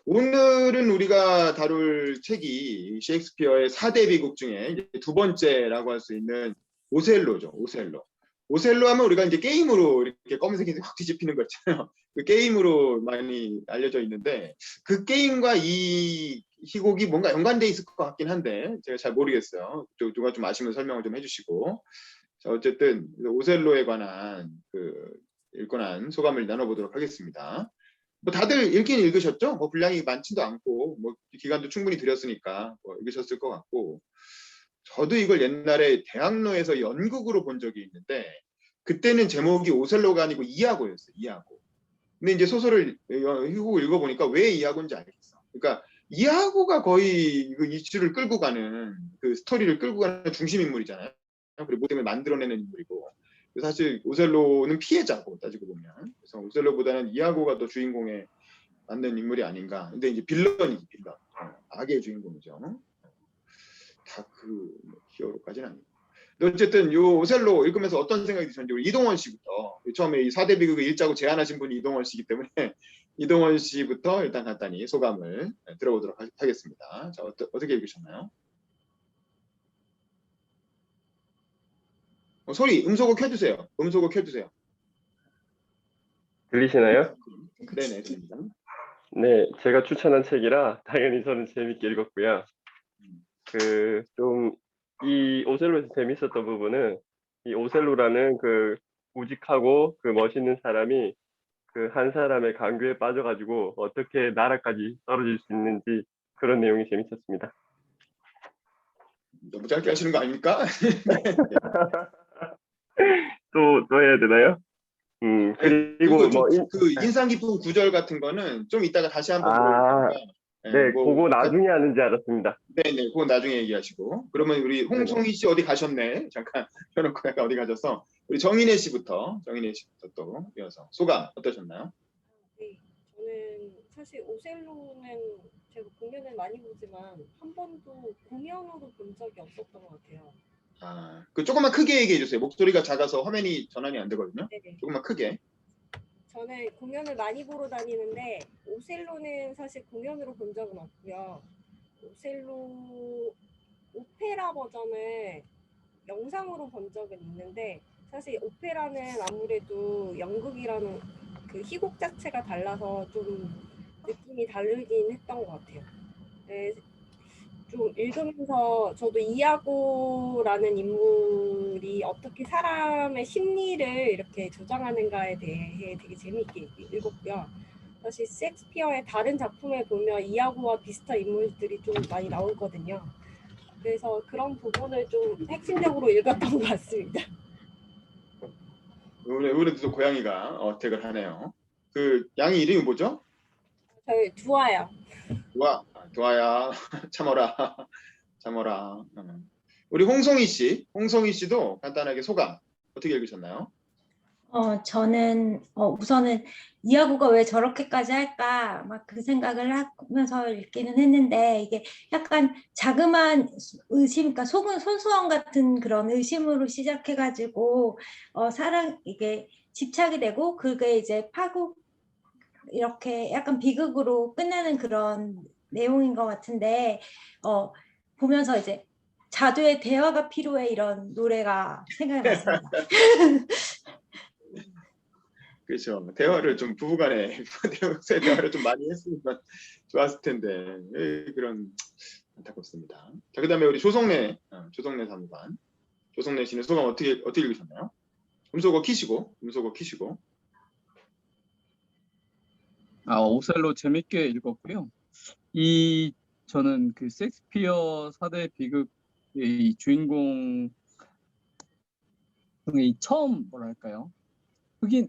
오늘은 우리가 다룰 책이 셰익스피어의 4대 비극 중에 이제 두 번째라고 할 수 있는 오셀로죠. 오셀로. 오셀로 하면 우리가 이제 게임으로 이렇게 검은색이 확 뒤집히는 거 있잖아요. 그 게임으로 많이 알려져 있는데 그 게임과 이 희곡이 뭔가 연관돼 있을 것 같긴 한데 제가 잘 모르겠어요. 누가 좀 아시면 설명을 좀 해주시고. 자, 어쨌든 오셀로에 관한 그 읽고 난 소감을 나눠보도록 하겠습니다. 뭐 다들 읽긴 읽으셨죠? 뭐 분량이 많지도 않고 뭐 기간도 충분히 들였으니까 뭐 읽으셨을 것 같고 저도 이걸 옛날에 대학로에서 연극으로 본 적이 있는데 그때는 제목이 오셀로가 아니고 이야고였어요. 이야고. 근데 이제 소설을 희곡을 읽어보니까 왜 이야고인지 알겠어. 그러니까 이야고가 거의 그 이슈를 끌고 가는 그 스토리를 끌고 가는 중심 인물이잖아요. 그리고 모든 걸 만들어내는 인물이고 사실 오셀로는 피해자고 따지고 보면 그래서 오셀로보다는 이야고가 더 주인공에 맞는 인물이 아닌가. 근데 이제 빌런이지 빌런. 악의 주인공이죠. 다 그 히어로까지는 아니고. 근데 어쨌든 요 오셀로 읽으면서 어떤 생각이 드셨는지 우리 이동원 씨부터 처음에 이 4대 비극을 읽자고 제안하신 분이 이동원 씨이기 때문에 이동원 씨부터 일단 간단히 소감을 들어보도록 하겠습니다. 자, 어떻게 읽으셨나요? 소리 음소거 켜주세요. 음소거 켜주세요. 들리시나요? 네네 들립니다. 네, 제가 추천한 책이라 당연히 저는 재밌게 읽었고요. 좀 이 오셀로에서 재밌었던 부분은 이 오셀로라는 그 우직하고 그 멋있는 사람이 그 한 사람의 강교에 빠져가지고 어떻게 나라까지 떨어질 수 있는지 그런 내용이 재밌었습니다. 너무 짧게 하시는 거 아닙니까? 또 해야 되나요? 그리고 뭐 그 인상 깊은 구절 같은 거는 좀 이따가 다시 한번 물어볼 테니까. 네, 그거 나중에 하는지 알았습니다. 네네, 그건 나중에 얘기하시고. 그러면 우리 홍송희 씨 어디 가셨네? 잠깐 펴놓고 약간 어디 가셔서 우리 정인혜 씨부터 또 이어서 소감 어떠셨나요? 네, 저는 사실 오셀로는 제가 공연을 많이 보지만 한 번도 공연으로 본 적이 없었던 것 같아요. 아, 그 조금만 크게 얘기해 주세요. 목소리가 작아서 화면이 전환이 안 되거든요. 네네. 조금만 크게. 저는 공연을 많이 보러 다니는데 오셀로는 사실 공연으로 본 적은 없고요. 오셀로 오페라 버전을 영상으로 본 적은 있는데 사실 오페라는 아무래도 연극이라는 그 희곡 자체가 달라서 좀 느낌이 다르긴 했던 것 같아요. 네, 좀 읽으면서 저도 이야고라는 인물이 어떻게 사람의 심리를 이렇게 조장하는가에 대해 되게 재미있게 읽었고요. 사실 셰익스피어의 다른 작품에 보면 이야고와 비슷한 인물들이 좀 많이 나오거든요. 그래서 그런 부분을 좀 핵심적으로 읽었던 것 같습니다. 이번에도 고양이가 어택을 하네요. 그 양이 이름이 뭐죠? 저희 두아요. 두아야 참어라. 참어라. 우리 홍송희 씨도 간단하게 소감 어떻게 읽으셨나요? 저는 우선은 이하고가 왜 저렇게까지 할까 막 그 생각을 하면서 읽기는 했는데 이게 약간 자그마한 의심, 그러니까 속은 손수원 같은 그런 의심으로 시작해가지고 이게 집착이 되고 그게 이제 파국 이렇게 약간 비극으로 끝나는 그런 내용인 것 같은데 보면서 이제 자두의 대화가 필요해 이런 노래가 생각이 났습니다. 그렇죠. 대화를 좀 부부간에 대화를 좀 많이 했으면 좋았을 텐데 그런 안타깝습니다. 자, 그다음에 우리 조성래 사무관. 조성래 씨는 소감 어떻게 읽으셨나요? 음소거 키시고. 오셀로 재밌게 읽었고요. 저는 그 셰익스피어 4대 비극의 주인공 중에 처음 뭐랄까요?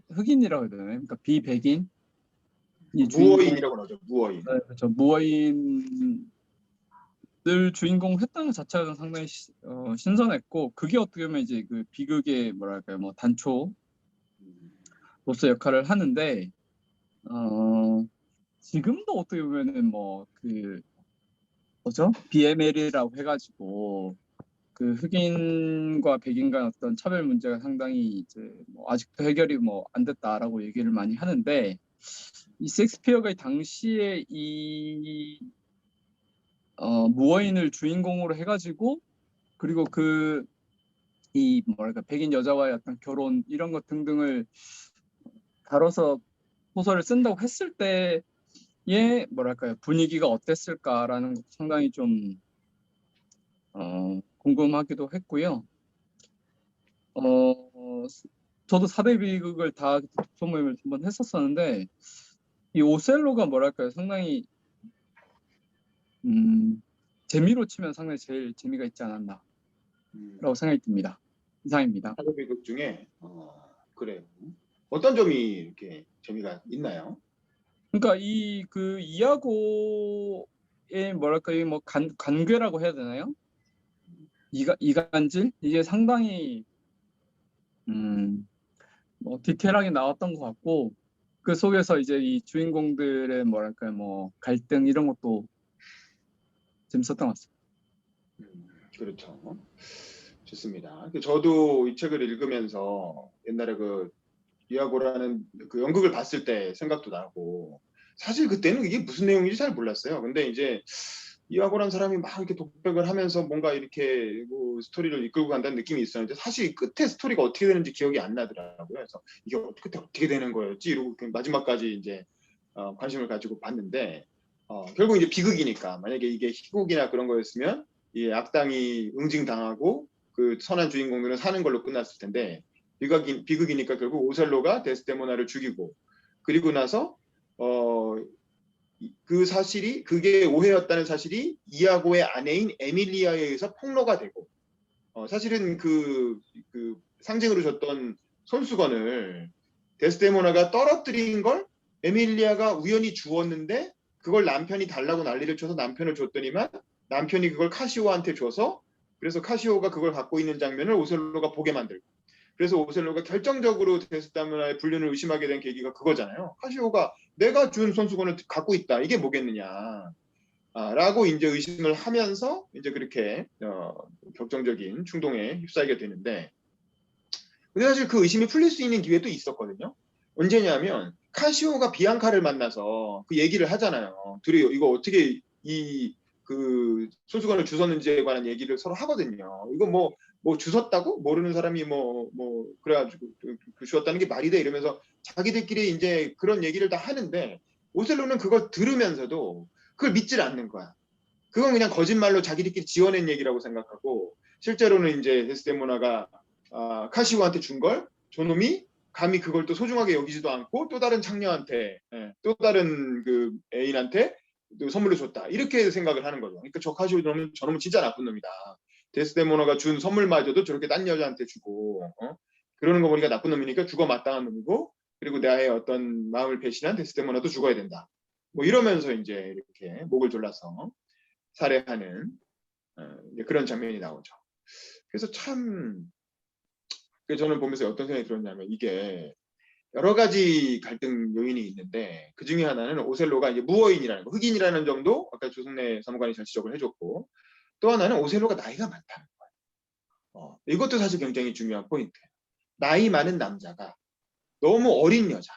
흑인이라고 해야 되나요? 그러니까 비백인 무어인이라고 하죠. 무어인. 네, 그렇죠. 무어인을 주인공 했다는 것 자체가 상당히 신선했고 그게 어떻게 보면 이제 그 비극의 뭐랄까요? 뭐 단초로서 역할을 하는데 지금도 어떻게 보면은 뭐 그 뭐죠? BML이라고 해가지고 그 흑인과 백인 간 어떤 차별 문제가 상당히 이제 뭐 아직도 해결이 뭐 안 됐다라고 얘기를 많이 하는데 이 셰익스피어가 이 당시에 이 무어인을 주인공으로 해가지고 그리고 그 이 뭐랄까 백인 여자와의 어떤 결혼 이런 것 등등을 다뤄서 소설을 쓴다고 했을 때의 뭐랄까요 분위기가 어땠을까라는 것도 상당히 좀 궁금하기도 했고요. 저도 4대 비극을 다 독서 모임을 한번 했었었는데 이 오셀로가 뭐랄까요 상당히 재미로 치면 상당히 제일 재미가 있지 않았나라고 생각이 듭니다. 이상입니다. 사대 비극 중에 그래요. 어떤 점이 이렇게 재미가 있나요? 그러니까 이 그 이야고의 뭐랄까 이 뭐 관괴라고 해야 되나요? 이간질 이게 상당히 뭐 디테일하게 나왔던 것 같고 그 속에서 이제 이 주인공들의 뭐랄까 뭐 갈등 이런 것도 재밌었던 것 같습니다. 그렇죠. 좋습니다. 저도 이 책을 읽으면서 옛날에 그 이하고라는 그 연극을 봤을 때 생각도 나고 사실 그때는 이게 무슨 내용인지 잘 몰랐어요. 근데 이제 이하고라는 사람이 막 이렇게 독백을 하면서 뭔가 이렇게 뭐 스토리를 이끌고 간다는 느낌이 있었는데 사실 끝에 스토리가 어떻게 되는지 기억이 안 나더라고요. 그래서 이게 끝에 어떻게 되는 거였지? 이러고 마지막까지 이제 관심을 가지고 봤는데 결국 이제 비극이니까 만약에 이게 희곡이나 그런 거였으면 이 악당이 응징당하고 그 선한 주인공들은 사는 걸로 끝났을 텐데 비극이니까 결국 오셀로가 데스데모나를 죽이고 그리고 나서 그 사실이 그게 오해였다는 사실이 이아고의 아내인 에밀리아에 의해서 폭로가 되고 사실은 그 상징으로 줬던 손수건을 데스데모나가 떨어뜨린 걸 에밀리아가 우연히 주었는데 그걸 남편이 달라고 난리를 쳐서 남편을 줬더니만 남편이 그걸 카시오한테 줘서 그래서 카시오가 그걸 갖고 있는 장면을 오셀로가 보게 만들고 그래서 오셀로가 결정적으로 데스데모나의 불륜을 의심하게 된 계기가 그거잖아요. 카시오가 내가 준 손수건을 갖고 있다. 이게 뭐겠느냐. 라고 이제 의심을 하면서 이제 그렇게 격정적인 충동에 휩싸이게 되는데 근데 사실 그 의심이 풀릴 수 있는 기회도 있었거든요. 언제냐면 카시오가 비앙카를 만나서 그 얘기를 하잖아요. 둘이 이거 어떻게 그 손수건을 주웠는지에 관한 얘기를 서로 하거든요. 이거 뭐 주웠다고? 모르는 사람이 그래가지고 그 주웠다는 게 말이 돼 이러면서 자기들끼리 이제 그런 얘기를 다 하는데 오셀로는 그걸 들으면서도 그걸 믿질 않는 거야. 그건 그냥 거짓말로 자기들끼리 지어낸 얘기라고 생각하고 실제로는 이제 데스데모나가 카시오한테 준 걸 저놈이 감히 그걸 또 소중하게 여기지도 않고 또 다른 창녀한테 또 다른 그 애인한테 또 선물로 줬다 이렇게 생각을 하는 거죠. 그러니까 저 카시오 저놈은 진짜 나쁜 놈이다. 데스데모나가 준 선물마저도 저렇게 딴 여자한테 주고 그러는 거 보니까 나쁜 놈이니까 죽어 마땅한 놈이고 그리고 나의 어떤 마음을 배신한 데스데모나도 죽어야 된다. 뭐 이러면서 이제 이렇게 목을 졸라서 살해하는 그런 장면이 나오죠. 그래서 참 저는 보면서 어떤 생각이 들었냐면 이게 여러 가지 갈등 요인이 있는데 그 중에 하나는 오셀로가 이제 무어인이라는 거, 흑인이라는 점도 아까 조승래 사무관이 잘 지적을 해줬고 또 하나는 오셀로가 나이가 많다는 거예요. 이것도 사실 굉장히 중요한 포인트예요. 나이 많은 남자가 너무 어린 여자.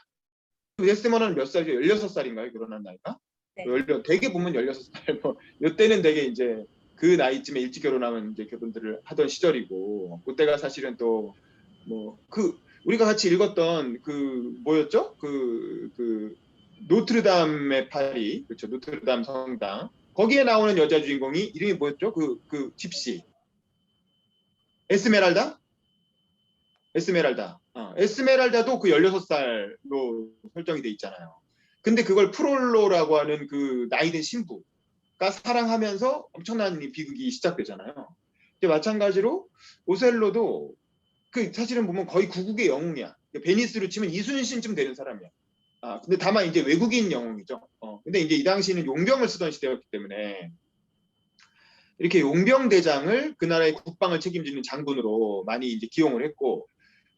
데스데모나는 몇 살이죠? 16살인가요? 결혼한 나이가? 네. 되게 보면 16살. 이때는 되게 이제 그 나이쯤에 일찍 결혼하면 이제 결혼들을 하던 시절이고 그때가 사실은 또 우리가 같이 읽었던 그 뭐였죠? 그 노트르담의 파리, 그렇죠? 노트르담 성당. 거기에 나오는 여자 주인공이 이름이 뭐였죠? 그 집시. 에스메랄다? 에스메랄다도 그 16살로 설정이 돼 있잖아요. 근데 그걸 프롤로라고 하는 그 나이든 신부가 사랑하면서 엄청난 비극이 시작되잖아요. 근데 마찬가지로 오셀로도 그 사실은 보면 거의 구국의 영웅이야. 베니스로 치면 이순신쯤 되는 사람이야. 근데 다만 이제 외국인 영웅이죠. 근데 이제 이 당시는 용병을 쓰던 시대였기 때문에 이렇게 용병 대장을 그 나라의 국방을 책임지는 장군으로 많이 이제 기용을 했고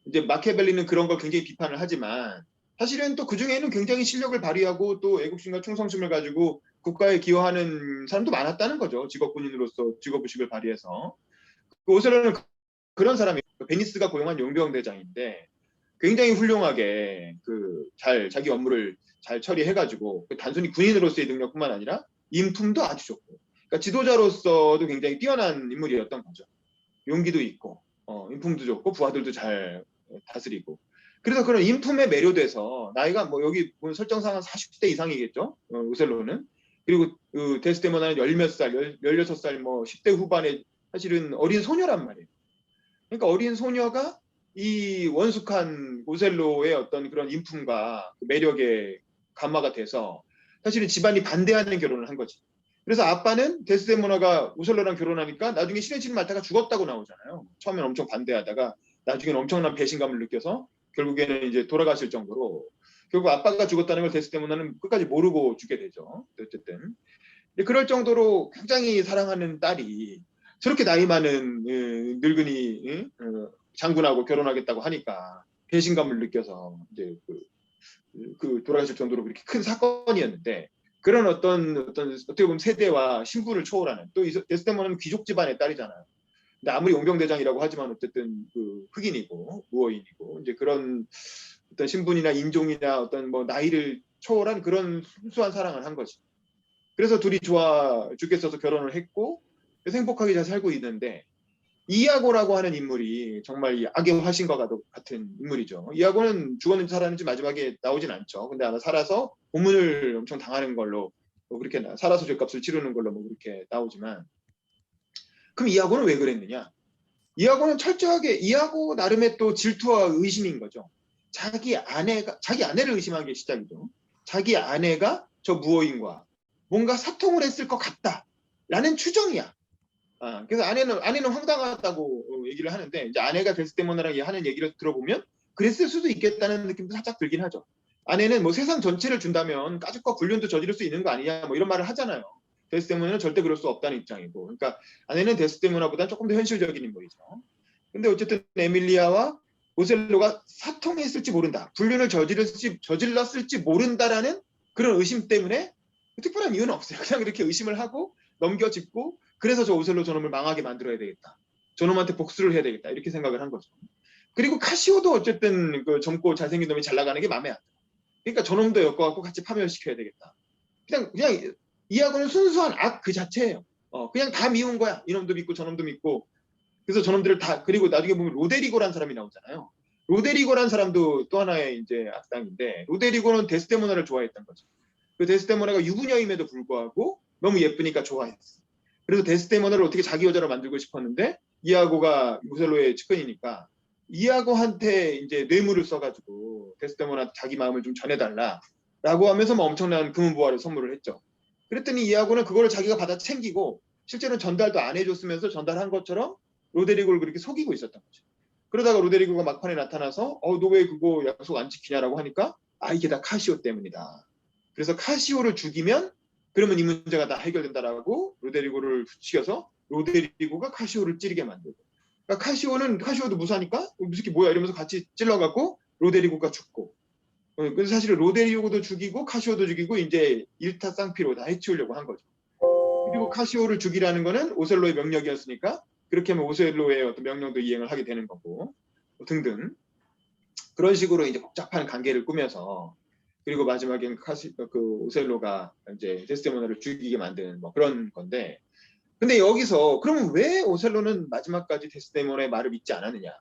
이제 마키아벨리는 그런 걸 굉장히 비판을 하지만 사실은 또 그 중에는 굉장히 실력을 발휘하고 또 애국심과 충성심을 가지고 국가에 기여하는 사람도 많았다는 거죠. 직업군인으로서 직업의식을 발휘해서. 오셀로는 그런 사람이 베니스가 고용한 용병 대장인데 굉장히 훌륭하게 잘 자기 업무를 잘 처리해가지고 단순히 군인으로서의 능력뿐만 아니라 인품도 아주 좋고, 그러니까 지도자로서도 굉장히 뛰어난 인물이었던 거죠. 용기도 있고, 인품도 좋고, 부하들도 잘 다스리고. 그래서 그런 인품에 매료돼서 나이가 뭐 여기 보면 설정상은 40대 이상이겠죠. 오셀로는. 그리고 데스데모나는 열몇 살, 16살, 뭐 10대 후반에 사실은 어린 소녀란 말이에요. 그러니까 어린 소녀가 이 원숙한 오셀로의 어떤 그런 인품과 매력에 감화가 돼서 사실은 집안이 반대하는 결혼을 한 거지. 그래서 아빠는 데스데모나가 오셀로랑 결혼하니까 나중에 신의 말타가 죽었다고 나오잖아요. 처음엔 엄청 반대하다가 나중에는 엄청난 배신감을 느껴서 결국에는 이제 돌아가실 정도로, 결국 아빠가 죽었다는 걸 데스데모나는 끝까지 모르고 죽게 되죠. 어쨌든 그럴 정도로 굉장히 사랑하는 딸이 저렇게 나이 많은 늙은이 장군하고 결혼하겠다고 하니까 배신감을 느껴서 이제 돌아가실 정도로 그렇게 큰 사건이었는데, 그런 어떤 어떻게 보면 세대와 신분을 초월하는, 또 데스데모나는 귀족 집안의 딸이잖아요. 근데 아무리 용병대장이라고 하지만 어쨌든 흑인이고 무어인이고, 이제 그런 어떤 신분이나 인종이나 어떤 뭐 나이를 초월한 그런 순수한 사랑을 한 거지. 그래서 둘이 좋아 죽겠어서 결혼을 했고, 그래서 행복하게 잘 살고 있는데, 이아고라고 하는 인물이 정말 이 악의 화신과 같은 인물이죠. 이아고는 죽었는지 살았는지 마지막에 나오진 않죠. 근데 아마 살아서 고문을 엄청 당하는 걸로, 뭐 그렇게 살아서 죄값을 치르는 걸로 뭐 그렇게 나오지만, 그럼 이아고는 왜 그랬느냐? 이아고는 철저하게, 이아고 나름의 또 질투와 의심인 거죠. 자기 아내를 의심한 게 시작이죠. 자기 아내가 저 무어인과 뭔가 사통을 했을 것 같다라는 추정이야. 그래서 아내는 황당하다고 얘기를 하는데, 이제 아내가 데스데모나랑 하는 얘기를 들어보면 그랬을 수도 있겠다는 느낌도 살짝 들긴 하죠. 아내는 뭐 세상 전체를 준다면 까짓거 불륜도 저지를 수 있는 거 아니냐, 뭐 이런 말을 하잖아요. 데스데모나는 절대 그럴 수 없다는 입장이고, 그러니까 아내는 데스데모나보다 조금 더 현실적인 인물이죠. 근데 어쨌든 에밀리아와 오셀로가 사통했을지 모른다, 불륜을 저질렀을지 모른다라는 그런 의심 때문에, 특별한 이유는 없어요. 그냥 이렇게 의심을 하고 넘겨짚고, 그래서 저 오셀로 저놈을 망하게 만들어야 되겠다, 저놈한테 복수를 해야 되겠다, 이렇게 생각을 한 거죠. 그리고 카시오도 어쨌든 젊고 잘생긴 놈이 잘 나가는 게 마음에 안 들어. 그러니까 저놈도 엮어갖고 같이 파멸시켜야 되겠다. 그냥 이하고는 순수한 악 그 자체예요. 그냥 다 미운 거야. 이놈도 믿고 저놈도 믿고. 그래서 저놈들을 다, 그리고 나중에 보면 로데리고라는 사람이 나오잖아요. 로데리고라는 사람도 또 하나의 이제 악당인데, 로데리고는 데스데모나를 좋아했던 거죠. 그 데스데모나가 유부녀임에도 불구하고 너무 예쁘니까 좋아했어. 그래서 데스데모나를 어떻게 자기 여자로 만들고 싶었는데, 이아고가 오셀로의 측근이니까 이아고한테 이제 뇌물을 써가지고 데스데모나 자기 마음을 좀 전해달라라고 하면서 뭐 엄청난 금은보화를 선물을 했죠. 그랬더니 이아고는 그거를 자기가 받아 챙기고 실제로는 전달도 안 해줬으면서 전달한 것처럼 로데리고를 그렇게 속이고 있었던 거죠. 그러다가 로데리고가 막판에 나타나서 너 왜 그거 약속 안 지키냐라고 하니까, 이게 다 카시오 때문이다. 그래서 카시오를 죽이면 그러면 이 문제가 다 해결된다라고 로데리고를 부추겨서 로데리고가 카시오를 찌르게 만들고, 그러니까 카시오도 무사니까 무슨 뭐야 이러면서 같이 찔러갖고 로데리고가 죽고, 그래서 사실은 로데리고도 죽이고 카시오도 죽이고 이제 일타쌍피로 다 해치우려고 한 거죠. 그리고 카시오를 죽이라는 거는 오셀로의 명령이었으니까 그렇게 하면 오셀로의 어떤 명령도 이행을 하게 되는 거고, 등등 그런 식으로 이제 복잡한 관계를 꾸며서, 그리고 마지막엔 오셀로가 이제 데스데모나를 죽이게 만드는 뭐 그런 건데, 근데 여기서 그러면 왜 오셀로는 마지막까지 데스데모나의 말을 믿지 않았느냐?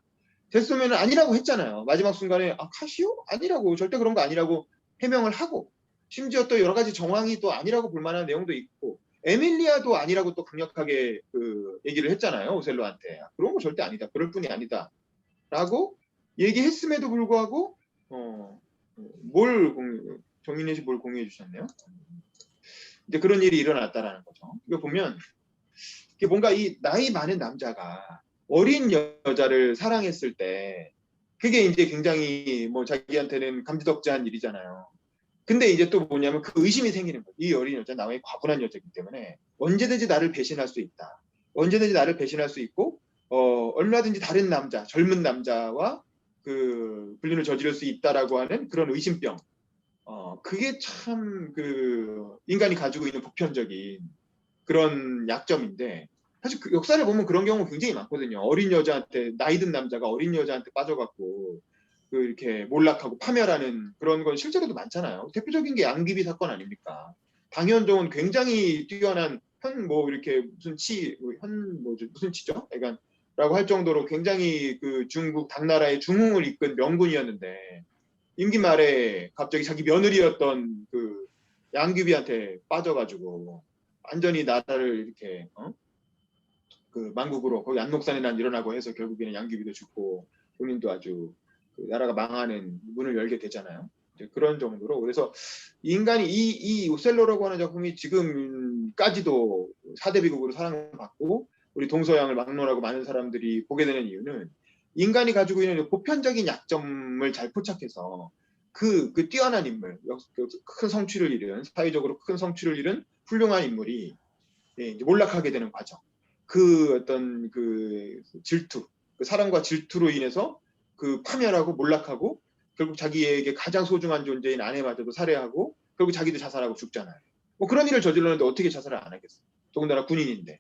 데스데모나는 아니라고 했잖아요. 마지막 순간에 카시오? 아니라고, 절대 그런 거 아니라고 해명을 하고, 심지어 또 여러 가지 정황이 또 아니라고 볼 만한 내용도 있고, 에밀리아도 아니라고 또 강력하게 얘기를 했잖아요. 오셀로한테. 그런 거 절대 아니다, 그럴 뿐이 아니다 라고 얘기했음에도 불구하고 정민혜 씨 뭘 공유해 주셨네요. 이제 그런 일이 일어났다라는 거죠. 이거 보면 이게 뭔가 이 나이 많은 남자가 어린 여자를 사랑했을 때 그게 이제 굉장히 뭐 자기한테는 감지덕지한 일이잖아요. 근데 이제 또 뭐냐면 그 의심이 생기는 거예요. 이 어린 여자 나의 과분한 여자이기 때문에 언제든지 나를 배신할 수 있다. 언제든지 나를 배신할 수 있고 얼마든지 다른 남자, 젊은 남자와 불륜을 저지를 수 있다라고 하는 그런 의심병. 그게 참 인간이 가지고 있는 보편적인 그런 약점인데, 사실 그 역사를 보면 그런 경우 굉장히 많거든요. 어린 여자한테, 나이 든 남자가 어린 여자한테 빠져갖고 그 이렇게 몰락하고 파멸하는 그런 건 실제로도 많잖아요. 대표적인 게 양귀비 사건 아닙니까? 당현종은 굉장히 뛰어난 뭐 이렇게 무슨 치죠? 그러니까 라고 할 정도로 굉장히 그 중국 당나라의 중흥을 이끈 명군이었는데 임기 말에 갑자기 자기 며느리였던 그 양귀비한테 빠져가지고 완전히 나라를 이렇게 그 만국으로 거기 안록산에 난 일어나고 해서 결국에는 양귀비도 죽고 본인도 아주 그 나라가 망하는 문을 열게 되잖아요. 이제 그런 정도로 그래서 인간이 이 오셀로라고 하는 작품이 지금까지도 4대 비극으로 사랑받고 우리 동서양을 막론하고 많은 사람들이 보게 되는 이유는 인간이 가지고 있는 보편적인 약점을 잘 포착해서 그 뛰어난 인물, 큰 성취를 이룬 사회적으로 큰 성취를 이룬 훌륭한 인물이 이제 몰락하게 되는 과정. 그 어떤 그 질투, 그 사랑과 질투로 인해서 그 파멸하고 몰락하고 결국 자기에게 가장 소중한 존재인 아내마저도 살해하고 결국 자기도 자살하고 죽잖아요. 뭐 그런 일을 저질렀는데 어떻게 자살을 안 하겠어요? 더군다나 군인인데.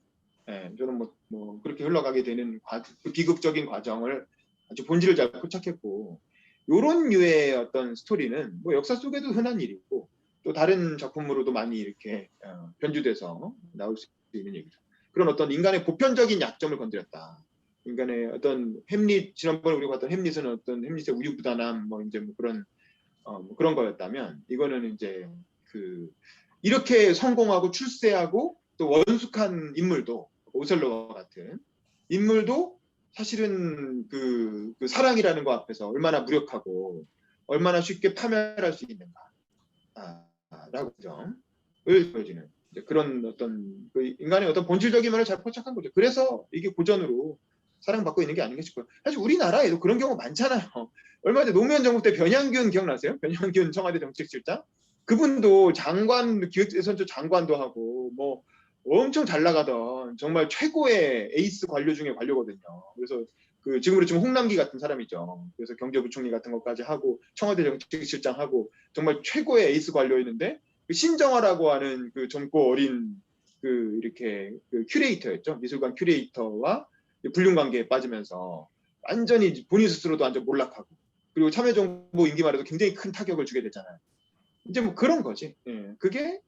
예, 저는 뭐 그렇게 흘러가게 되는 그 비극적인 과정을 아주 본질을 잘 포착했고 이런 류의 어떤 스토리는 뭐 역사 속에도 흔한 일이고 또 다른 작품으로도 많이 이렇게 변주돼서 나올 수 있는 얘기죠. 그런 어떤 인간의 보편적인 약점을 건드렸다. 인간의 어떤 햄릿 지난번에 우리가 봤던 햄릿은 어떤 햄릿의 우유부단함 뭐 이제 뭐 그런 뭐 그런 거였다면 이거는 이제 그 이렇게 성공하고 출세하고 또 원숙한 인물도 오셀로와 같은 인물도 사실은 그 사랑이라는 거 앞에서 얼마나 무력하고 얼마나 쉽게 파멸할 수 있는가라고 점을 보여주는 그런 어떤 그 인간의 어떤 본질적인 면을 잘 포착한 거죠. 그래서 이게 고전으로 사랑받고 있는 게 아닌가 싶어요. 사실 우리나라에도 그런 경우 많잖아요. 얼마 전에 노무현 정부 때 변양균 기억나세요? 변양균 청와대 정책실장? 그분도 장관, 기획재선처 장관도 하고 뭐 엄청 잘 나가던 정말 최고의 에이스 관료 중에 관료거든요. 그래서 그 지금으로 치면 홍남기 같은 사람이죠. 그래서 경제부총리 같은 것까지 하고 청와대 정책실장 하고 정말 최고의 에이스 관료였는데 그 신정화라고 하는 그 젊고 어린 그 이렇게 그 큐레이터였죠. 미술관 큐레이터와 불륜 관계에 빠지면서 완전히 본인 스스로도 완전 몰락하고 그리고 참여정부 임기 말에도 굉장히 큰 타격을 주게 되잖아요. 이제 뭐 그런 거지. 예, 그게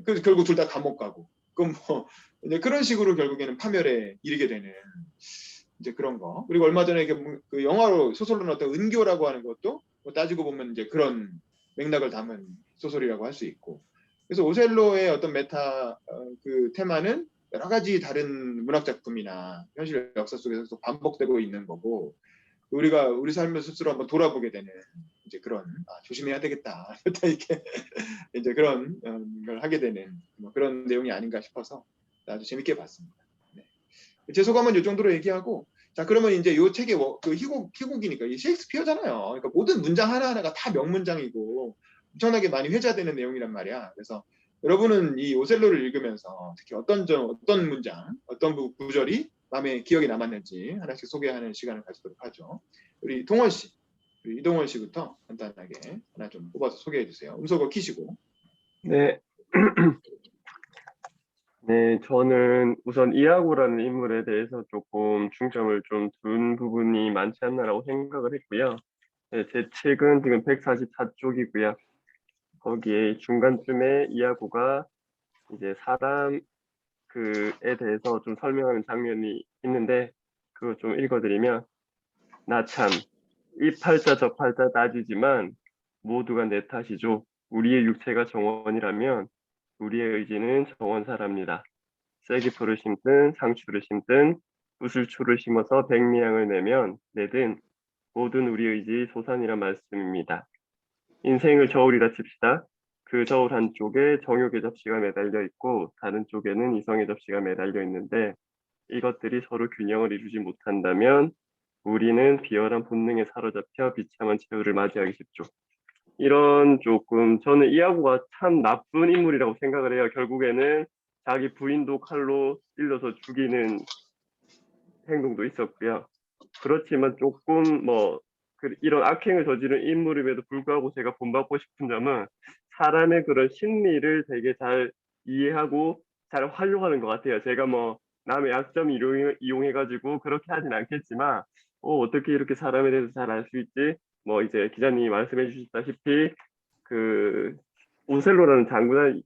그래서 결국 둘 다 감옥 가고 그럼 뭐 이제 그런 식으로 결국에는 파멸에 이르게 되는 이제 그런 거. 그리고 얼마 전에 그 영화로 소설로 나왔던 은교라고 하는 것도 뭐 따지고 보면 이제 그런 맥락을 담은 소설이라고 할 수 있고. 그래서 오셀로의 어떤 메타 그 테마는 여러 가지 다른 문학 작품이나 현실 역사 속에서 반복되고 있는 거고 우리가 우리 삶을 스스로 한번 돌아보게 되는 이제 그런 조심해야 되겠다 이렇게 이제 그런 걸 하게 되는 뭐 그런 내용이 아닌가 싶어서 아주 재밌게 봤습니다. 네. 제 소감은 이 정도로 얘기하고 자 그러면 이제 이 책의 그 희곡이니까 이 셰익스피어잖아요. 그러니까 모든 문장 하나하나가 다 명문장이고 엄청나게 많이 회자되는 내용이란 말이야. 그래서 여러분은 이 오셀로를 읽으면서 특히 어떤 문장, 어떤 구절이 마음에 기억에 남았는지 하나씩 소개하는 시간을 가지도록 하죠. 우리 동원 씨, 우리 이동원 씨부터 간단하게 하나 좀 뽑아서 소개해 주세요. 음소거 키시고. 네. 네, 저는 우선 이하고라는 인물에 대해서 조금 중점을 좀 둔 부분이 많지 않나라고 생각을 했고요. 네, 제 책은 지금 144쪽이고요. 거기에 중간쯤에 이하고가 이제 사람 그에 대해서 좀 설명하는 장면이 있는데 그거 좀 읽어드리면 나 참 이 팔자 저 팔자 따지지만 모두가 내 탓이죠. 우리의 육체가 정원이라면 우리의 의지는 정원사랍니다. 쐐기포를 심든 상추를 심든 구슬초를 심어서 백리향을 내면 내든 모든 우리 의지 소산이란 말씀입니다. 인생을 저울이라 칩시다. 그 저울 한쪽에 정욕의 접시가 매달려 있고 다른 쪽에는 이성의 접시가 매달려 있는데 이것들이 서로 균형을 이루지 못한다면 우리는 비열한 본능에 사로잡혀 비참한 최후를 맞이하기 쉽죠. 이런 조금 저는 이하고가 참 나쁜 인물이라고 생각을 해요. 결국에는 자기 부인도 칼로 찔러서 죽이는 행동도 있었고요. 그렇지만 조금 뭐 이런 악행을 저지른 인물임에도 불구하고 제가 본받고 싶은 점은 사람의 그런 심리를 되게 잘 이해하고 잘 활용하는 것 같아요. 제가 뭐 남의 약점 이용해가지고 그렇게 하진 않겠지만 어떻게 이렇게 사람에 대해서 잘 알 수 있지? 뭐 이제 기자님이 말씀해 주셨다시피 그 오셀로라는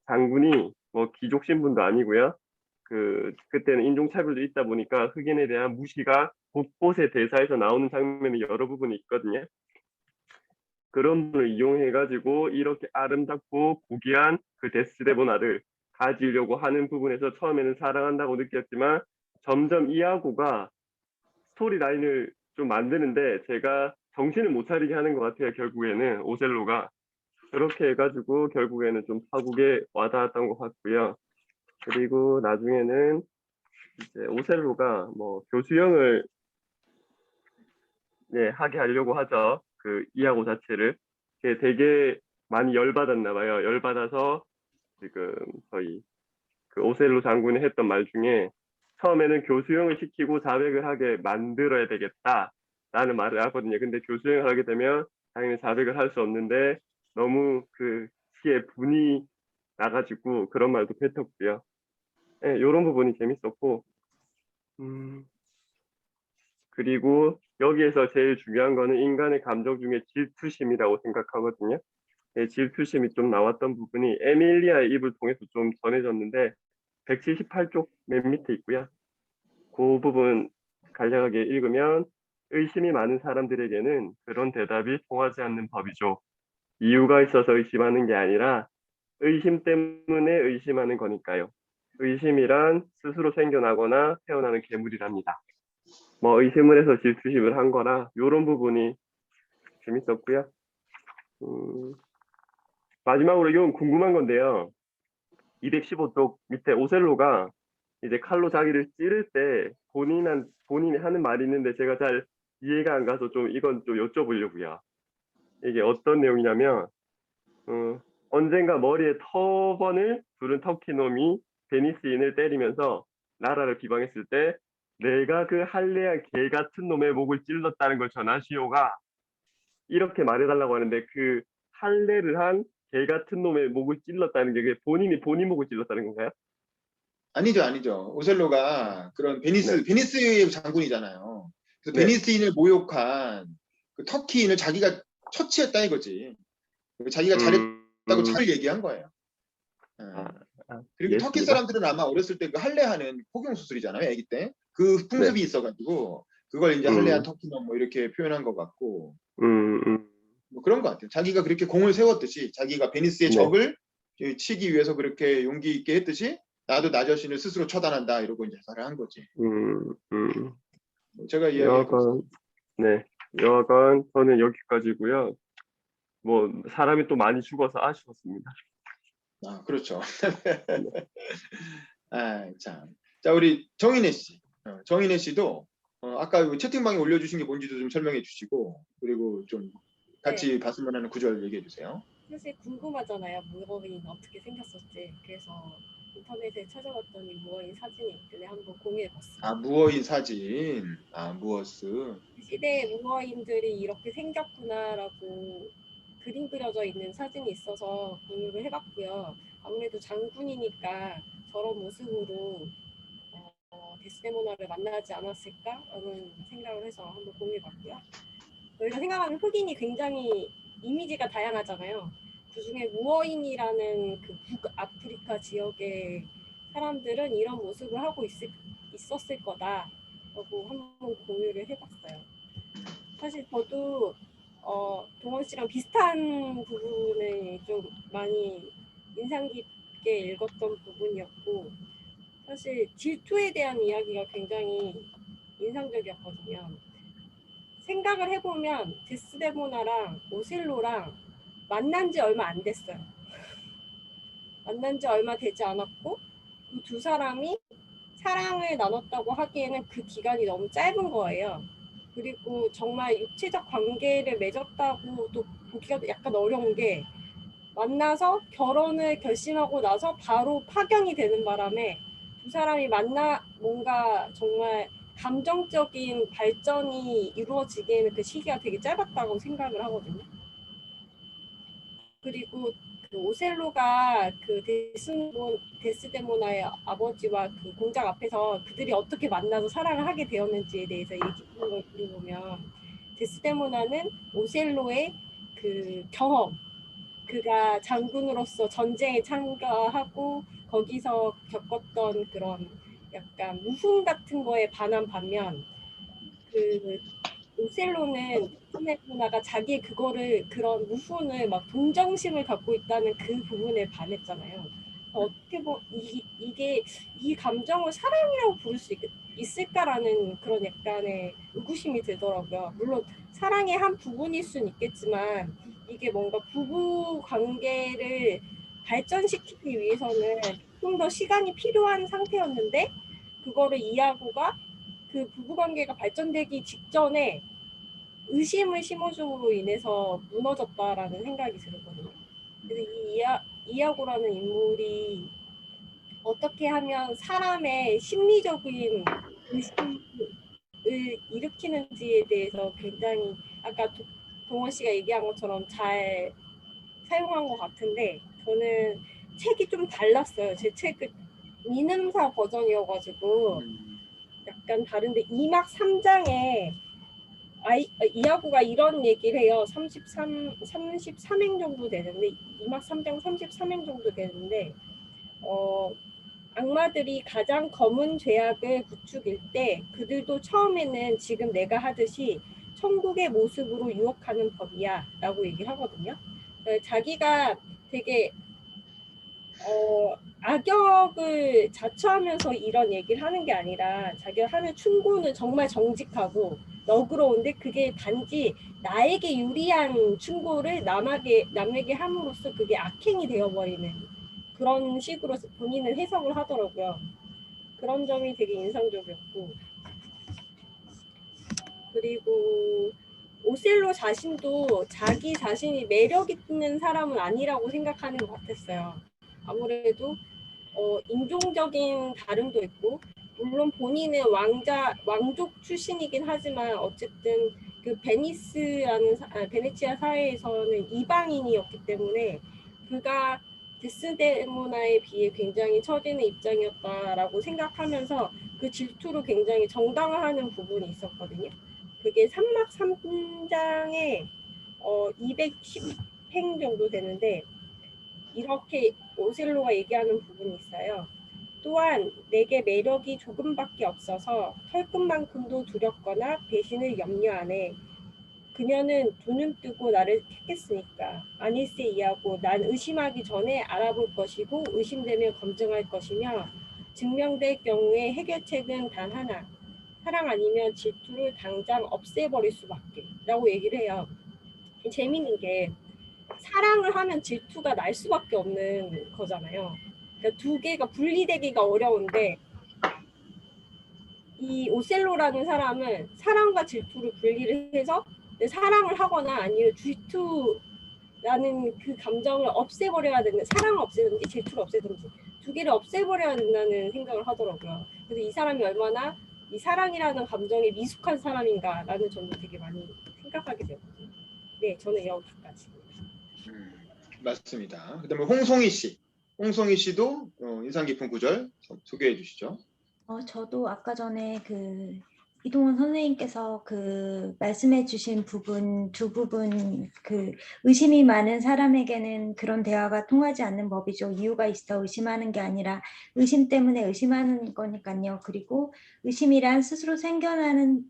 장군이 뭐 귀족 신분도 아니고요. 그때는 인종차별도 있다 보니까 흑인에 대한 무시가 곳곳에 대사에서 나오는 장면이 여러 부분이 있거든요. 그런 분을 이용해가지고 이렇게 아름답고 고귀한 그 데스데모나를 가지려고 하는 부분에서 처음에는 사랑한다고 느꼈지만 점점 이야구가 스토리 라인을 좀 만드는데 제가 정신을 못 차리게 하는 것 같아요. 결국에는 오셀로가 그렇게 해가지고 결국에는 좀 파국에 와닿았던 것 같고요. 그리고 나중에는 이제 오셀로가 뭐 교수형을 하게 하려고 하죠. 그 이야고 자체를. 그게 되게 많이 열받았나 봐요. 열받아서 지금 저희 그 오셀로 장군이 했던 말 중에 처음에는 교수형을 시키고 자백을 하게 만들어야 되겠다라는 말을 하거든요. 근데 교수형을 하게 되면 당연히 자백을 할 수 없는데 너무 그 시에 분이 나가지고 그런 말도 뱉었고요. 네, 이런 부분이 재밌었고 그리고 여기에서 제일 중요한 거는 인간의 감정 중에 질투심이라고 생각하거든요. 네, 질투심이 좀 나왔던 부분이 에밀리아의 입을 통해서 좀 전해졌는데 178쪽 맨 밑에 있고요. 그 부분 간략하게 읽으면 의심이 많은 사람들에게는 그런 대답이 통하지 않는 법이죠. 이유가 있어서 의심하는 게 아니라 의심 때문에 의심하는 거니까요. 의심이란 스스로 생겨나거나 태어나는 괴물이랍니다. 뭐 의심을 해서 질투심을 한 거라 이런 부분이 재밌었고요. 마지막으로 이건 궁금한 건데요. 215쪽 밑에 오셀로가 이제 칼로 자기를 찌를 때 본인이 하는 말이 있는데 제가 잘 이해가 안 가서 좀 이건 좀 여쭤보려고요. 이게 어떤 내용이냐면 언젠가 머리에 터번을 두른 터키놈이 베니스인을 때리면서 나라를 비방했을 때 내가 그 할례한 개 같은 놈의 목을 찔렀다는 걸 전하시오가 이렇게 말해달라고 하는데 그 할례를 한 개 같은 놈의 목을 찔렀다는 게 본인 목을 찔렀다는 건가요? 아니죠, 아니죠. 오셀로가 그런 네. 베니스의 장군이잖아요. 그래서 네. 베니스인을 모욕한 그 터키인을 자기가 처치했다 이거지. 자기가 잘했다고 음, 잘 얘기한 거예요. 예. 그리고 터키 이해했습니다. 사람들은 아마 어렸을 때 그 할례하는 폭경 수술이잖아요, 아기 때. 그 네. 풍습이 있어가지고 그걸 이제 할례한 터키놈 뭐 이렇게 표현한 것 같고 뭐 그런 것 같아요. 자기가 그렇게 공을 세웠듯이 자기가 베니스의 네. 적을 치기 위해서 그렇게 용기 있게 했듯이 나도 나 자신을 스스로 처단한다 이러고 이제 해설을 한 거지. 뭐 제가 이야기하고 여하간, 네. 여하간, 저는 여기까지고요. 뭐, 사람이 또 많이 죽어서 아쉬웠습니다. 아 그렇죠. 아 참. 자 우리 정인혜 씨, 정인혜 씨도 아까 채팅방에 올려주신 게 뭔지도 좀 설명해 주시고 그리고 좀 같이 네. 봤으면 하는 구절 얘기해 주세요. 사실 궁금하잖아요. 무어인 어떻게 생겼었지. 그래서 인터넷에 찾아봤더니 무어인 사진이 있길래 한번 공유해봤어요. 아 무어인 사진, 아 무어스. 시대의 무어인들이 이렇게 생겼구나라고 그림 그려져 있는 사진이 있어서 공유를 해봤고요. 아무래도 장군이니까 저런 모습으로 데스데모나를 만나지 않았을까라는 생각을 해서 한번 공유해봤고요. 저희가 생각하는 흑인이 굉장히 이미지가 다양하잖아요. 그중에 무어인이라는 그 북아프리카 지역의 사람들은 이런 모습을 하고 있었을 거다라고 한번 공유를 해봤어요. 사실 저도 동원 씨랑 비슷한 부분을 좀 많이 인상 깊게 읽었던 부분이었고 사실 질투에 대한 이야기가 굉장히 인상적이었거든요. 생각을 해보면 데스데모나랑 오셀로랑 만난 지 얼마 안 됐어요. 만난 지 얼마 되지 않았고 그 두 사람이 사랑을 나눴다고 하기에는 그 기간이 너무 짧은 거예요. 그리고 정말 육체적 관계를 맺었다고도 보기가 약간 어려운 게 만나서 결혼을 결심하고 나서 바로 파경이 되는 바람에 두 사람이 만나 뭔가 정말 감정적인 발전이 이루어지기에는 그 시기가 되게 짧았다고 생각을 하거든요. 그리고 그 오셀로가 그 데스데모나의 아버지와 그 공작 앞에서 그들이 어떻게 만나서 사랑을 하게 되었는지에 대해서 얘기하는 걸 보면 데스데모나는 오셀로의 그 경험, 그가 장군으로서 전쟁에 참가하고 거기서 겪었던 그런 약간 무훈 같은 거에 반한 반면, 그 오셀로는 데스데모나가 자기 그거를 그런 무훈을 막 동정심을 갖고 있다는 그 부분에 반했잖아요. 어떻게 이게 이 감정을 사랑이라고 부를 수 있을까라는 그런 약간의 의구심이 들더라고요. 물론 사랑의 한 부분일 수는 있겠지만 이게 뭔가 부부 관계를 발전시키기 위해서는 좀 더 시간이 필요한 상태였는데 그거를 이아고가 그 부부 관계가 발전되기 직전에 의심을 심어줌으로 인해서 무너졌다라는 생각이 들었거든요. 그래서 이 이아고라는 인물이 어떻게 하면 사람의 심리적인 의심을 일으키는지에 대해서 굉장히 아까 동원 씨가 얘기한 것처럼 잘 사용한 것 같은데 저는 책이 좀 달랐어요. 제 책은 이능사 버전이어가지고 약간 다른데 2막 3장에 이하구가 이런 얘기를 해요. 33행 정도 되는데 2막 3장 33행 정도 되는데 악마들이 가장 검은 죄악을 부추길 때 그들도 처음에는 지금 내가 하듯이 천국의 모습으로 유혹하는 법이야 라고 얘기를 하거든요. 자기가 되게 악역을 자처하면서 이런 얘기를 하는 게 아니라 자기가 하는 충고는 정말 정직하고 너그러운데 그게 단지 나에게 유리한 충고를 남에게 함으로써 그게 악행이 되어버리는 그런 식으로 본인은 해석을 하더라고요. 그런 점이 되게 인상적이었고, 그리고 오셀로 자신도 자기 자신이 매력 있는 사람은 아니라고 생각하는 것 같았어요. 아무래도 인종적인 다름도 있고, 물론 본인은 왕족 출신이긴 하지만 어쨌든 그 베네치아 사회에서는 이방인이었기 때문에 그가 데스데모나에 비해 굉장히 처지는 입장이었다라고 생각하면서 그 질투로 굉장히 정당화하는 부분이 있었거든요. 그게 3막 3장에 210행 정도 되는데 이렇게 오셀로가 얘기하는 부분이 있어요. 또한 내게 매력이 조금밖에 없어서 털끝만큼도 두렵거나 배신을 염려 안 해. 그녀는 두 눈 뜨고 나를 택했으니까. 아닐세 이하고 난 의심하기 전에 알아볼 것이고 의심되면 검증할 것이며 증명될 경우에 해결책은 단 하나. 사랑 아니면 질투를 당장 없애버릴 수밖에 라고 얘기를 해요. 재밌는 게 사랑을 하면 질투가 날 수밖에 없는 거잖아요. 그러니까 두 개가 분리되기가 어려운데 이 오셀로라는 사람은 사랑과 질투를 분리를 해서 사랑을 하거나 아니면 질투라는 그 감정을 없애버려야 되는, 사랑을 없애든지 질투를 없애든지 두 개를 없애버려야 된다는 생각을 하더라고요. 그래서 이 사람이 얼마나 이 사랑이라는 감정에 미숙한 사람인가라는 점도 되게 많이 생각하게 되거든요. 네, 저는 여기까지입니다. 맞습니다. 그다음에 홍송희 씨. 홍송희 씨도 인상 깊은 구절 소개해 주시죠. 저도 아까 전에 그 이동원 선생님께서 그 말씀해 주신 부분 두 부분 그 의심이 많은 사람에게는 그런 대화가 통하지 않는 법이죠. 이유가 있어 의심하는 게 아니라 의심 때문에 의심하는 거니까요. 그리고 의심이란 스스로 생겨나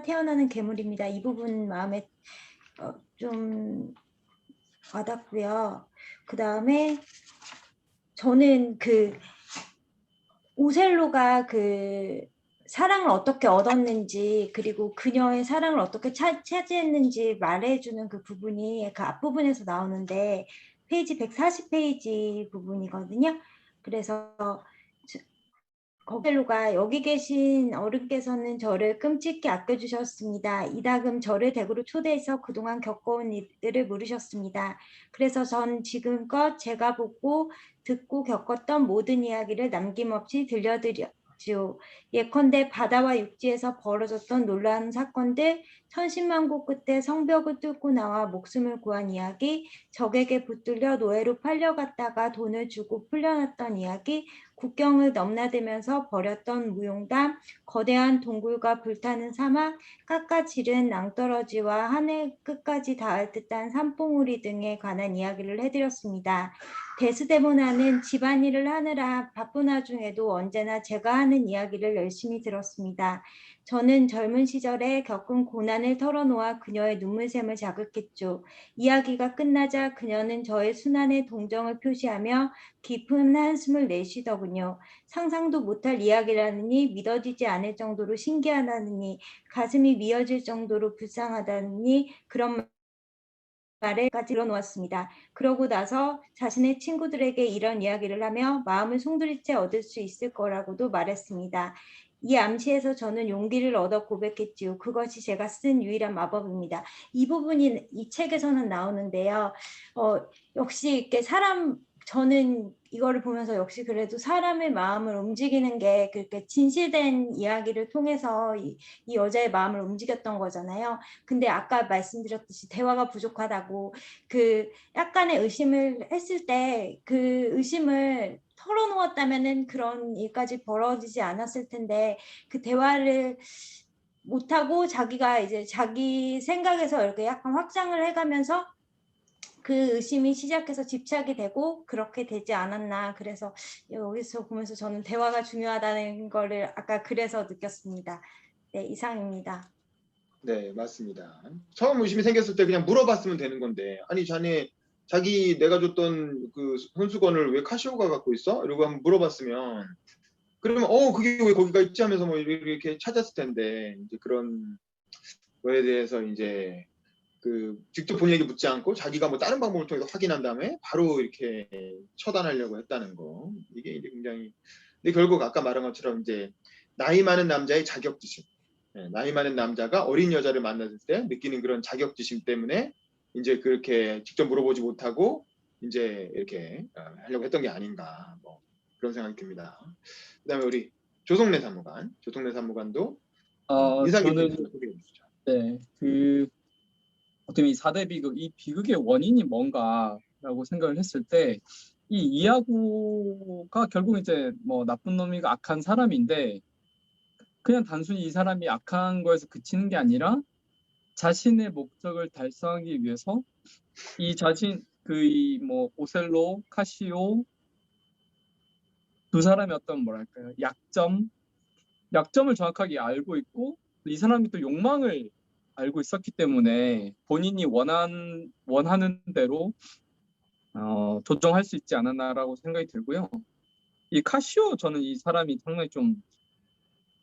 태어나는 괴물입니다. 이 부분 마음에 좀 와닿고요. 그 다음에 저는 그 오셀로가 그 사랑을 어떻게 얻었는지 그리고 그녀의 사랑을 어떻게 차지했는지 말해주는 그 부분이 그 앞부분에서 나오는데 페이지 140페이지 부분이거든요. 그래서 오셀로가 여기 계신 어른께서는 저를 끔찍히 아껴주셨습니다. 이다금 저를 댁으로 초대해서 그동안 겪어온 일들을 물으셨습니다. 그래서 전 지금껏 제가 보고 듣고 겪었던 모든 이야기를 남김없이 들려드렸지요. 예컨대 바다와 육지에서 벌어졌던 놀라운 사건들, 천신만고 끝에 성벽을 뚫고 나와 목숨을 구한 이야기, 적에게 붙들려 노예로 팔려갔다가 돈을 주고 풀려났던 이야기, 국경을 넘나들면서 벌였던 무용담, 거대한 동굴과 불타는 사막, 깎아지른 낭떠러지와 하늘 끝까지 닿을 듯한 산봉우리 등에 관한 이야기를 해드렸습니다. 데스데모나는 집안일을 하느라 바쁜 와중에도 언제나 제가 하는 이야기를 열심히 들었습니다. 저는 젊은 시절에 겪은 고난을 털어놓아 그녀의 눈물샘을 자극했죠. 이야기가 끝나자 그녀는 저의 순환에 동정을 표시하며 깊은 한숨을 내쉬더군요. 상상도 못할 이야기라느니 믿어지지 않을 정도로 신기하다느니 가슴이 미어질 정도로 불쌍하다느니 그런 말을까지 들어놓았습니다. 그러고 나서 자신의 친구들에게 이런 이야기를 하며 마음을 송두리째 얻을 수 있을 거라고도 말했습니다. 이 암시에서 저는 용기를 얻어 고백했지요. 그것이 제가 쓴 유일한 마법입니다. 이 부분이 이 책에서는 나오는데요. 역시 이렇게 저는 이거를 보면서 역시 그래도 사람의 마음을 움직이는 게 그렇게 진실된 이야기를 통해서 이 여자의 마음을 움직였던 거잖아요. 근데 아까 말씀드렸듯이 대화가 부족하다고 그 약간의 의심을 했을 때 그 의심을 털어놓았다면은 그런 일까지 벌어지지 않았을 텐데 그 대화를 못하고 자기가 이제 자기 생각에서 이렇게 약간 확장을 해가면서 그 의심이 시작해서 집착이 되고 그렇게 되지 않았나. 그래서 여기서 보면서 저는 대화가 중요하다는 거를 아까 그래서 느꼈습니다. 네, 이상입니다. 네, 맞습니다. 처음 의심이 생겼을 때 그냥 물어봤으면 되는 건데, 아니 자기 내가 줬던 그 손수건을 왜 카시오가 갖고 있어? 이러고 한번 물어봤으면, 그러면 그게 왜 거기가 있지 하면서 뭐 이렇게 찾았을 텐데, 이제 그런 거에 대해서 이제 그 직접 본인에게 묻지 않고 자기가 뭐 다른 방법을 통해서 확인한 다음에 바로 이렇게 처단하려고 했다는 거, 이게 이제 굉장히, 근데 결국 아까 말한 것처럼 이제 나이 많은 남자의 자격지심, 나이 많은 남자가 어린 여자를 만났을 때 느끼는 그런 자격지심 때문에 이제 그렇게 직접 물어보지 못하고 이제 이렇게 하려고 했던 게 아닌가, 뭐 그런 생각이 듭니다. 그다음에 우리 조성래 사무관도 인상 깊은 저는 점을 소개해 주시죠. 네, 어떻게 이 4대 비극, 이 비극의 원인이 뭔가라고 생각을 했을 때 이 이하구가 결국 이제 뭐 나쁜 놈이고 악한 사람인데 그냥 단순히 이 사람이 악한 거에서 그치는 게 아니라 자신의 목적을 달성하기 위해서 이 자신 이 뭐 오셀로, 카시오 두 사람의 어떤 뭐랄까요 약점을 정확하게 알고 있고 이 사람이 또 욕망을 알고 있었기 때문에 본인이 원하는 대로 조정할 수 있지 않았나라고 생각이 들고요. 이 카시오 저는 이 사람이 상당히 좀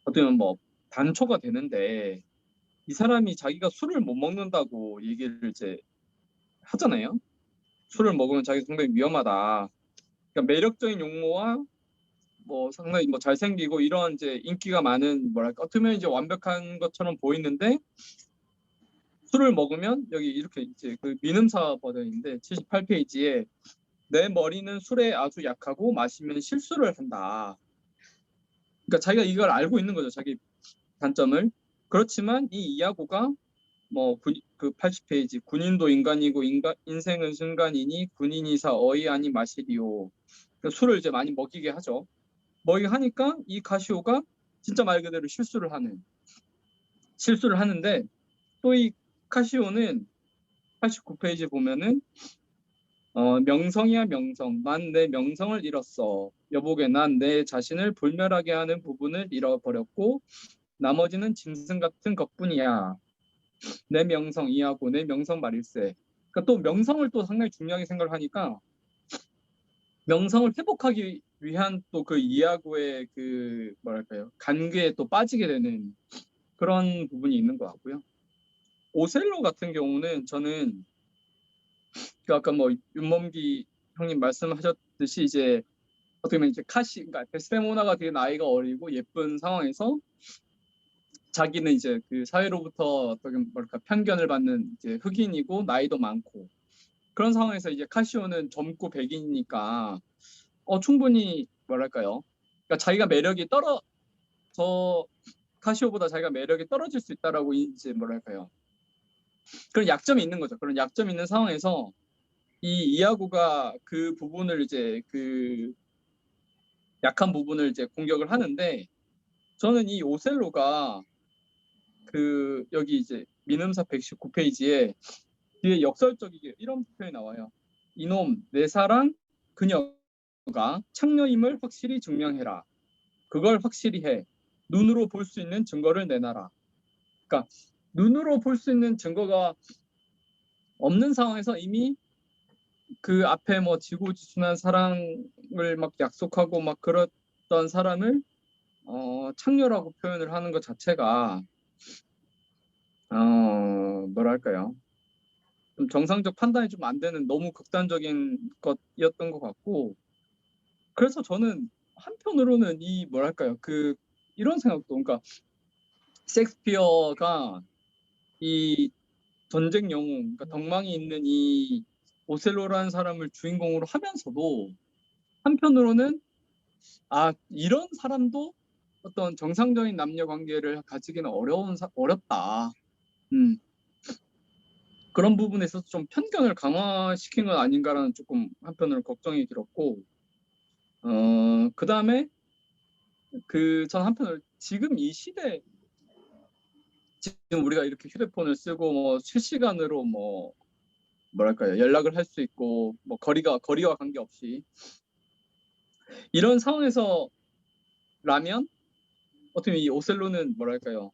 어떻게 보면 뭐 단초가 되는데 이 사람이 자기가 술을 못 먹는다고 얘기를 이제 하잖아요. 술을 먹으면 자기 상당히 위험하다. 그러니까 매력적인 용모와 뭐 상당히 뭐 잘생기고 이런 이제 인기가 많은 뭐랄까 어떻게 보면 이제 완벽한 것처럼 보이는데 술을 먹으면 여기 이렇게 이제 그 민음사 버전인데 78페이지에 내 머리는 술에 아주 약하고 마시면 실수를 한다. 그러니까 자기가 이걸 알고 있는 거죠. 자기 단점을. 그렇지만 이 이하고가 뭐 그 80페이지 군인도 인간이고 인생은 순간이니 군인이사 어이 아니 마시리오. 그러니까 술을 이제 많이 먹이게 하죠. 먹이게 하니까 이 카시오가 진짜 말 그대로 실수를 하는데 또 이 카시오는 89페이지 보면은 명성이야 명성. 난 내 명성을 잃었어. 여보게 난 내 자신을 불멸하게 하는 부분을 잃어버렸고 나머지는 짐승 같은 것뿐이야. 내 명성 이하고 내 명성 말일세. 그러니까 또 명성을 또 상당히 중요하게 생각을 하니까 명성을 회복하기 위한 또 그 이하고의 그 뭐랄까요 관계에 또 빠지게 되는 그런 부분이 있는 것 같고요. 오셀로 같은 경우는 저는 그 아까 뭐 윤범기 형님 말씀하셨듯이 이제 어떻게 보면 이제 그러니까 데스데모나가 되게 나이가 어리고 예쁜 상황에서 자기는 이제 그 사회로부터 어떻게 뭐랄까 편견을 받는 이제 흑인이고 나이도 많고 그런 상황에서 이제 카시오는 젊고 백인이니까 충분히 뭐랄까요? 그러니까 자기가 카시오보다 자기가 매력이 떨어질 수 있다라고 이제 뭐랄까요? 그런 약점이 있는 거죠. 그런 약점이 있는 상황에서 이 이하구가 그 부분을 이제 약한 부분을 이제 공격을 하는데, 저는 이 오셀로가 그 여기 이제 민음사 119페이지에 뒤에 역설적이게 이런 표현이 나와요. 이놈 내 사랑 그녀가 창녀임을 확실히 증명해라. 그걸 확실히 해. 눈으로 볼 수 있는 증거를 내놔라. 그러니까 눈으로 볼 수 있는 증거가 없는 상황에서 이미 그 앞에 뭐 지고지순한 사랑을 막 약속하고 막 그랬던 사람을 창녀라고 표현을 하는 것 자체가 뭐랄까요? 좀 정상적 판단이 좀 안 되는 너무 극단적인 것이었던 것 같고, 그래서 저는 한편으로는 이 뭐랄까요? 그 이런 생각도, 그러니까 셰익스피어가 이 전쟁 영웅, 그러니까 덕망이 있는 이 오셀로라는 사람을 주인공으로 하면서도 한편으로는 이런 사람도 어떤 정상적인 남녀 관계를 가지기는 어렵다. 그런 부분에 있어서 좀 편견을 강화시킨 건 아닌가라는 조금 한편으로 걱정이 들었고, 그 다음에 전 한편으로 지금 이 시대, 지금 우리가 이렇게 휴대폰을 쓰고 뭐 실시간으로 뭐 뭐랄까요, 연락을 할 수 있고 뭐 거리와 관계없이 이런 상황에서 라면 어떻게 이 오셀로는 뭐랄까요,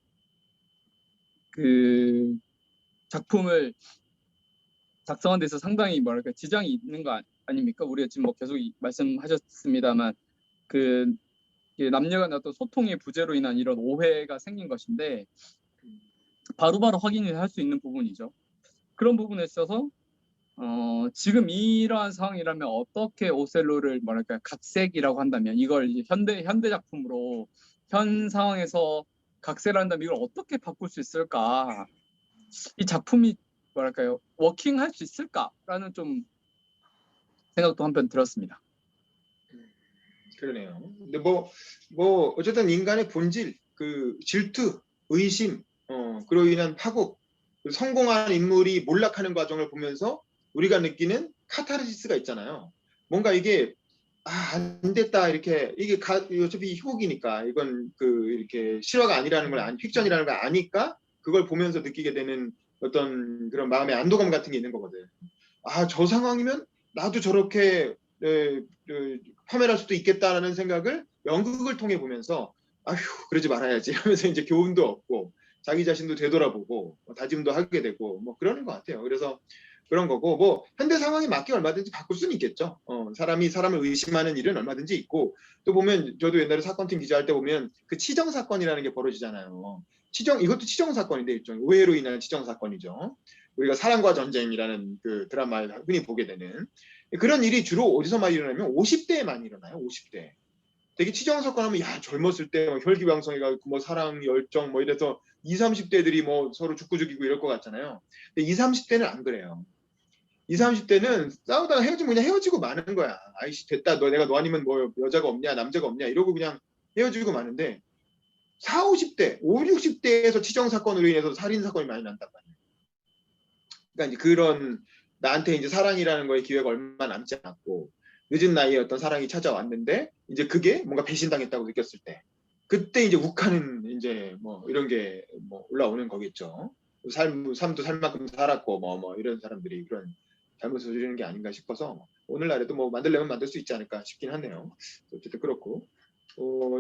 그 작품을 작성한 데서 상당히 뭐랄까 지장이 있는 거 아닙니까? 우리가 지금 뭐 계속 말씀하셨습니다만 그 남녀 간의 어떤 소통의 부재로 인한 이런 오해가 생긴 것인데 바로바로 확인을 할 수 있는 부분이죠. 그런 부분에 있어서 지금 이러한 상황이라면 어떻게 오셀로를 뭐랄까 각색이라고 한다면, 이걸 이제 현대 작품으로 현 상황에서 각색을 한다면 이걸 어떻게 바꿀 수 있을까? 이 작품이 뭐랄까요, 워킹할 수 있을까라는 좀 생각도 한편 들었습니다. 그러네요. 근데 어쨌든 인간의 본질, 그 질투, 의심, 그로 인한 파국, 성공한 인물이 몰락하는 과정을 보면서 우리가 느끼는 카타르시스가 있잖아요. 뭔가 이게 안 됐다, 이게 어차피 희곡이니까, 이건 이렇게 실화가 아니라는 걸 픽션이라는 걸 아니까 그걸 보면서 느끼게 되는 어떤 그런 마음의 안도감 같은 게 있는 거거든. 저 상황이면 나도 저렇게 파멸할 수도 있겠다라는 생각을 연극을 통해 보면서 아휴 그러지 말아야지 하면서 이제 교훈도 얻고 자기 자신도 되돌아보고 다짐도 하게 되고 뭐 그러는 것 같아요. 그래서 그런 거고, 뭐 현대 상황에 맞게 얼마든지 바꿀 수는 있겠죠. 사람이 사람을 의심하는 일은 얼마든지 있고, 또 보면 저도 옛날에 사건팀 기자할 때 보면 그 치정 사건이라는 게 벌어지잖아요. 이것도 치정 사건인데 일종의 오해로 인한 치정 사건이죠. 우리가 사랑과 전쟁이라는 그 드라마에 흔히 보게 되는 그런 일이 주로 어디서 많이 일어나면 50대에 많이 일어나요. 50대. 되게 치정 사건 하면 젊었을 때 혈기왕성해가 뭐 사랑 열정 뭐 이래서 20, 30대들이 뭐 서로 죽고 죽이고 이럴 것 같잖아요. 근데 20, 30대는 안 그래요. 20, 30대는 싸우다가 헤어지면 그냥 헤어지고 마는 거야. 아이씨 됐다. 내가 너 아니면 뭐 여자가 없냐 남자가 없냐 이러고 그냥 헤어지고 마는데 40, 50대, 50, 60대에서 치정 사건으로 인해서 살인 사건이 많이 난단 말이에요. 그러니까 이제 그런 나한테 이제 사랑이라는 거에 기회가 얼마 남지 않았고 늦은 나이에 어떤 사랑이 찾아왔는데 이제 그게 뭔가 배신당했다고 느꼈을 때 그때 이제 욱하는 이제 뭐 이런 게 뭐 올라오는 거겠죠. 삶도 살 만큼 살았고 뭐 이런 사람들이 그런 잘못을 저지르는 게 아닌가 싶어서 오늘날에도 뭐 만들려면 만들 수 있지 않을까 싶긴 하네요. 어쨌든 그렇고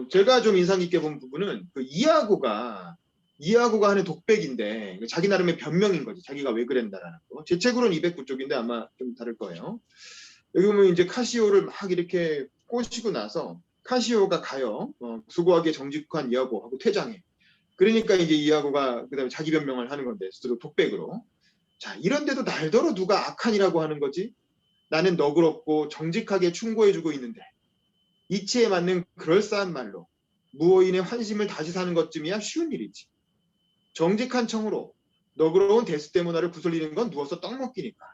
제가 좀 인상 깊게 본 부분은 그 이하고가 하는 독백인데 자기 나름의 변명인 거지. 자기가 왜 그랬다라는 거. 제 책으로는 209쪽인데 아마 좀 다를 거예요. 여기 보면 이제 카시오를 막 이렇게 꼬시고 나서 카시오가 가요. 수고하게 정직한 이하고하고 퇴장해. 그러니까 이제 이하고가 그다음에 자기 변명을 하는 건데 스스로 독백으로. 자, 이런데도 날더러 누가 악한이라고 하는 거지? 나는 너그럽고 정직하게 충고해주고 있는데 이치에 맞는 그럴싸한 말로 무호인의 환심을 다시 사는 것쯤이야 쉬운 일이지. 정직한 청으로 너그러운 데스데모나를 구슬리는 건 누워서 떡 먹기니까.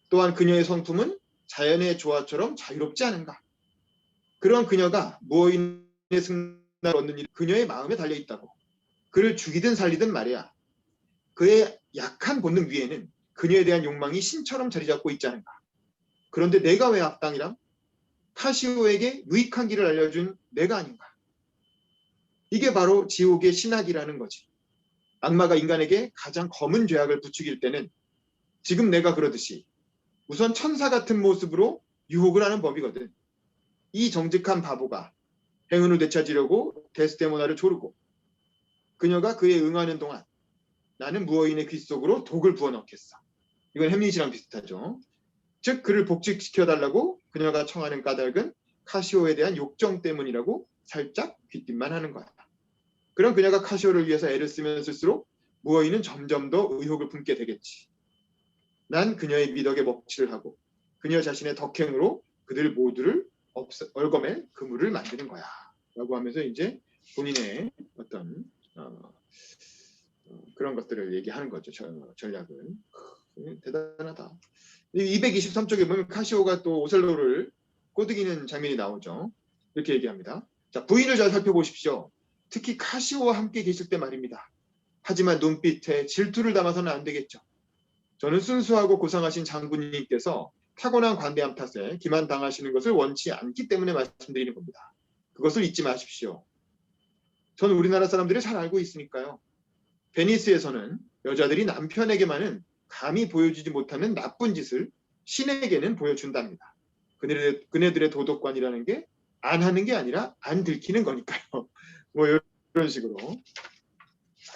또한 그녀의 성품은 자연의 조화처럼 자유롭지 않은가. 그런 그녀가 무호인의 승리를 얻는 일이 그녀의 마음에 달려있다고. 그를 죽이든 살리든 말이야. 그의 약한 본능 위에는 그녀에 대한 욕망이 신처럼 자리 잡고 있지 않은가. 그런데 내가 왜 악당이람? 카시오에게 유익한 길을 알려준 내가 아닌가. 이게 바로 지옥의 신학이라는 거지. 악마가 인간에게 가장 검은 죄악을 부추길 때는 지금 내가 그러듯이 우선 천사 같은 모습으로 유혹을 하는 법이거든. 이 정직한 바보가 행운을 되찾으려고 데스데모나를 조르고 그녀가 그에 응하는 동안 나는 무어인의 귀 속으로 독을 부어넣겠어. 이건 햄릿이랑 비슷하죠. 즉 그를 복직시켜달라고 그녀가 청하는 까닭은 카시오에 대한 욕정 때문이라고 살짝 귀띔만 하는 거야. 그럼 그녀가 카시오를 위해서 애를 쓰면 쓸수록 무어인은 점점 더 의혹을 품게 되겠지. 난 그녀의 미덕에 먹칠을 하고 그녀 자신의 덕행으로 그들 모두를 얼거맬 그물을 만드는 거야. 라고 하면서 이제 본인의 어떤 그런 것들을 얘기하는 거죠. 전략을. 대단하다. 223쪽에 보면 카시오가 또 오셀로를 꼬드기는 장면이 나오죠. 이렇게 얘기합니다. 자, 부인을 잘 살펴보십시오. 특히 카시오와 함께 계실 때 말입니다. 하지만 눈빛에 질투를 담아서는 안 되겠죠. 저는 순수하고 고상하신 장군님께서 타고난 관대함 탓에 기만당하시는 것을 원치 않기 때문에 말씀드리는 겁니다. 그것을 잊지 마십시오. 저는 우리나라 사람들이 잘 알고 있으니까요. 베니스에서는 여자들이 남편에게만은 감히 보여주지 못하는 나쁜 짓을 신에게는 보여준답니다. 그네들의 도덕관이라는 게 안 하는 게 아니라 안 들키는 거니까요. 뭐 이런 식으로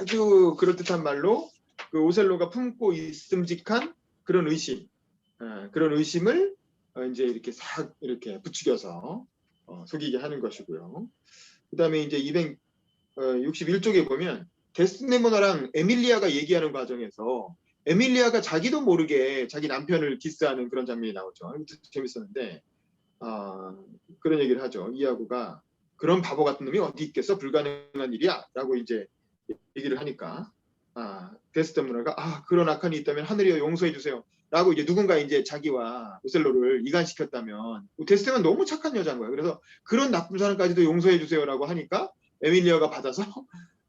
아주 그럴듯한 말로 그 오셀로가 품고 있음직한 그런 의심, 그런 의심을 이제 이렇게 싹 이렇게 부추겨서 속이게 하는 것이고요. 그다음에 이제 261쪽에 보면 데스데모나랑 에밀리아가 얘기하는 과정에서 에밀리아가 자기도 모르게 자기 남편을 디스하는 그런 장면이 나오죠. 재밌었는데 그런 얘기를 하죠. 이아고가 그런 바보 같은 놈이 어디 있겠어? 불가능한 일이야. 라고 이제 얘기를 하니까 데스데모나가 그런 악한이 있다면 하늘이여 용서해 주세요. 라고 이제 누군가 이제 자기와 오셀로를 이간시켰다면 데스데모나 너무 착한 여자인 거예요. 그래서 그런 나쁜 사람까지도 용서해 주세요라고 하니까 에밀리아가 받아서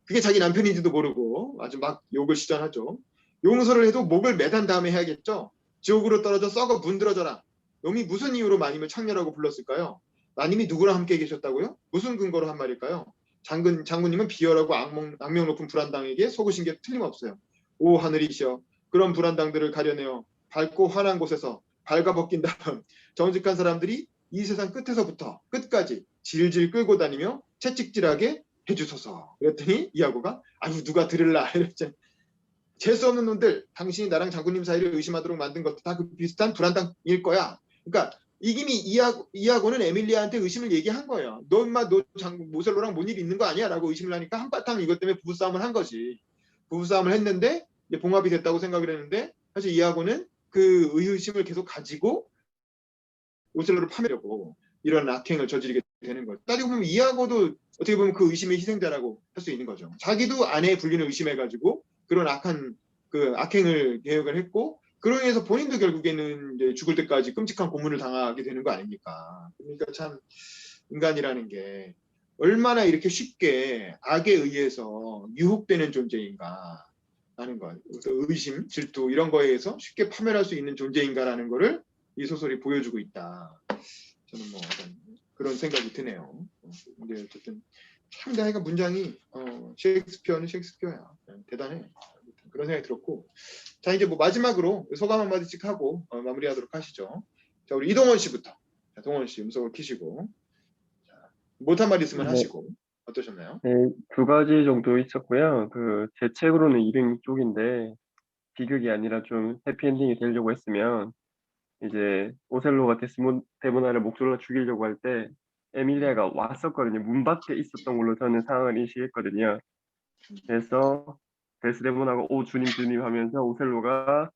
그게 자기 남편인지도 모르고 아주 막 욕을 시전하죠. 용서를 해도 목을 매단 다음에 해야겠죠. 지옥으로 떨어져 썩어 문드러져라. 놈이 무슨 이유로 마님을 창녀라고 불렀을까요? 마님이 누구랑 함께 계셨다고요? 무슨 근거로 한 말일까요? 장군님은 비열하고 악명 높은 불안당에게 속으신 게 틀림없어요. 오 하늘이시여, 그런 불안당들을 가려내어 밝고 환한 곳에서 발가벗긴 다음 정직한 사람들이 이 세상 끝에서부터 끝까지 질질 끌고 다니며 채찍질하게 해주소서. 그랬더니 이아고가 아유 누가 들을라 이랬죠. 재수 없는 놈들, 당신이 나랑 장군님 사이를 의심하도록 만든 것도 다 그 비슷한 불안당일 거야. 그러니까 이김이 이아고는 에밀리아한테 의심을 얘기한 거예요. 너 인마 너 모셀로랑 뭔 일 있는 거 아니야? 라고 의심을 하니까 한바탕 이것 때문에 부부싸움을 한 거지. 부부싸움을 했는데 이제 봉합이 됐다고 생각을 했는데 사실 이아고는 그 의심을 계속 가지고 오셀로를 파멸하려고 이런 악행을 저지르게 되는 거죠. 따지고 보면 이아고도 어떻게 보면 그 의심의 희생자라고 할 수 있는 거죠. 자기도 아내의 불륜을 의심해가지고 그런 악한 그 악행을 계획을 했고 그로 인해서 본인도 결국에는 이제 죽을 때까지 끔찍한 고문을 당하게 되는 거 아닙니까? 그러니까 참 인간이라는 게 얼마나 이렇게 쉽게 악에 의해서 유혹되는 존재인가 하는 것, 의심, 질투 이런 거에 의해서 쉽게 파멸할 수 있는 존재인가라는 거를 이 소설이 보여주고 있다. 저는 뭐 그런 생각이 드네요. 근데 어쨌든 참 내가 문장이 셰익스피어는 셰익스피어야. 대단해. 그런 생각이 들었고 자 이제 뭐 마지막으로 소감 한마디씩 하고 마무리하도록 하시죠. 자 우리 이동원 씨부터. 자, 동원 씨 음성을 키시고 못한 말 있으면 네. 하시고 어떠셨나요? 네, 두 가지 정도 있었고요. 제 책으로는 206쪽인데 비극이 아니라 좀 해피엔딩이 되려고 했으면 이제 오셀로가 데스데모나를 목졸라 죽이려고 할 때 에밀리아가 왔었거든요. 문 밖에 있었던 걸로 저는 상황을 인식했거든요. 그래서 데스데모나가 오 주님 주님 하면서 오셀로가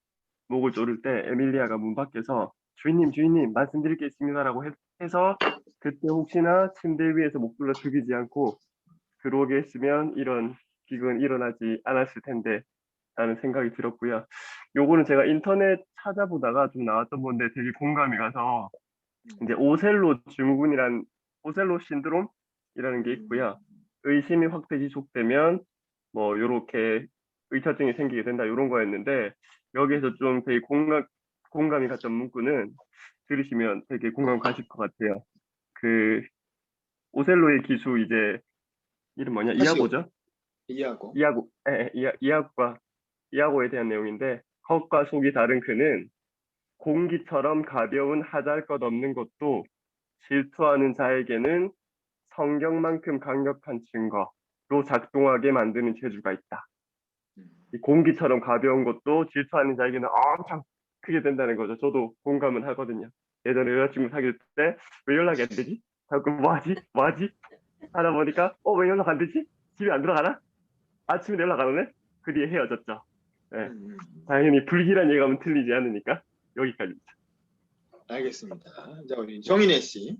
목을 조를 때 에밀리아가 문 밖에서 주인님 말씀드릴 게 있습니다라고 해서 그때 혹시나 침대 위에서 목졸라 죽이지 않고 들어오게 했으면 이런 비극은 일어나지 않았을 텐데 라는 생각이 들었고요. 요거는 제가 인터넷 찾아보다가 좀 나왔던 건데 되게 공감이 가서 이제 오셀로 증후군이란 오셀로 신드롬이라는 게 있고요. 의심이 확대 지속되면 뭐 요렇게 의처증이 생기게 된다 이런 거였는데 여기에서 좀 되게 공감이 갔던 문구는 들으시면 되게 공감 가실 것 같아요. 그 오셀로의 기수 이제 이름 뭐냐? 카시오. 이하고죠? 이해하고. 이하고에 대한 내용인데 겉과 속이 다른 그는 공기처럼 가벼운 하잘 것 없는 것도 질투하는 자에게는 성경만큼 강력한 증거로 작동하게 만드는 재주가 있다. 이 공기처럼 가벼운 것도 질투하는 자에게는 엄청 크게 된다는 거죠. 저도 공감은 하거든요. 예전에 여자친구 사귈 때 왜 연락이 안 되지? 자꾸 뭐하지? 하다 보니까 왜 연락 안 되지? 집에 안 들어가나? 아침에 연락 안 오네? 그 뒤에 헤어졌죠. 네. 당연히 불길한 예감은 틀리지 않으니까 여기까지입니다. 알겠습니다. 자, 우리 정인혜 씨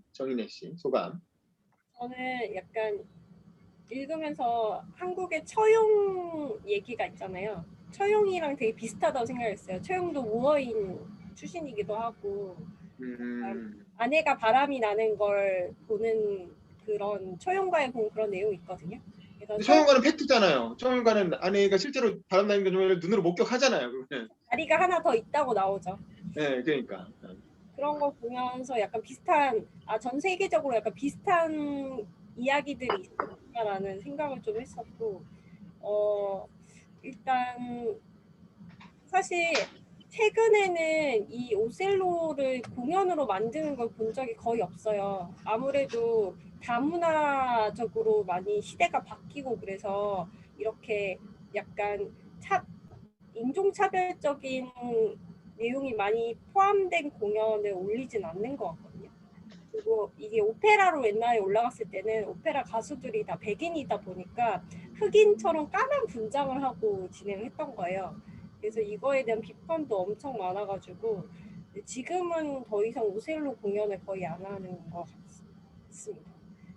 소감. 저는 약간 읽으면서 한국의 처용 얘기가 있잖아요. 처용이랑 되게 비슷하다고 생각했어요. 처용도 우어인 출신이기도 하고 아내가 바람이 나는 걸 보는 그런 처용가에 보면 그런 내용이 있거든요. 그래서 처용과는 팩트잖아요. 처용과는 아내가 실제로 바람나는 걸 눈으로 목격하잖아요. 그러면. 다리가 하나 더 있다고 나오죠. 네, 그러니까. 그런 걸 보면서 약간 비슷한 전 세계적으로 약간 비슷한 이야기들이 있을까라는 생각을 좀 했었고 일단 사실 최근에는 이 오셀로를 공연으로 만드는 걸 본 적이 거의 없어요. 아무래도 다문화적으로 많이 시대가 바뀌고 그래서 이렇게 약간 인종차별적인 내용이 많이 포함된 공연을 올리진 않는 것 같거든요. 그리고 이게 오페라로 옛날에 올라갔을 때는 오페라 가수들이 다 백인이다 보니까 흑인처럼 까만 분장을 하고 진행했던 거예요. 그래서 이거에 대한 비판도 엄청 많아가지고 지금은 더 이상 오셀로 공연을 거의 안 하는 것 같습니다.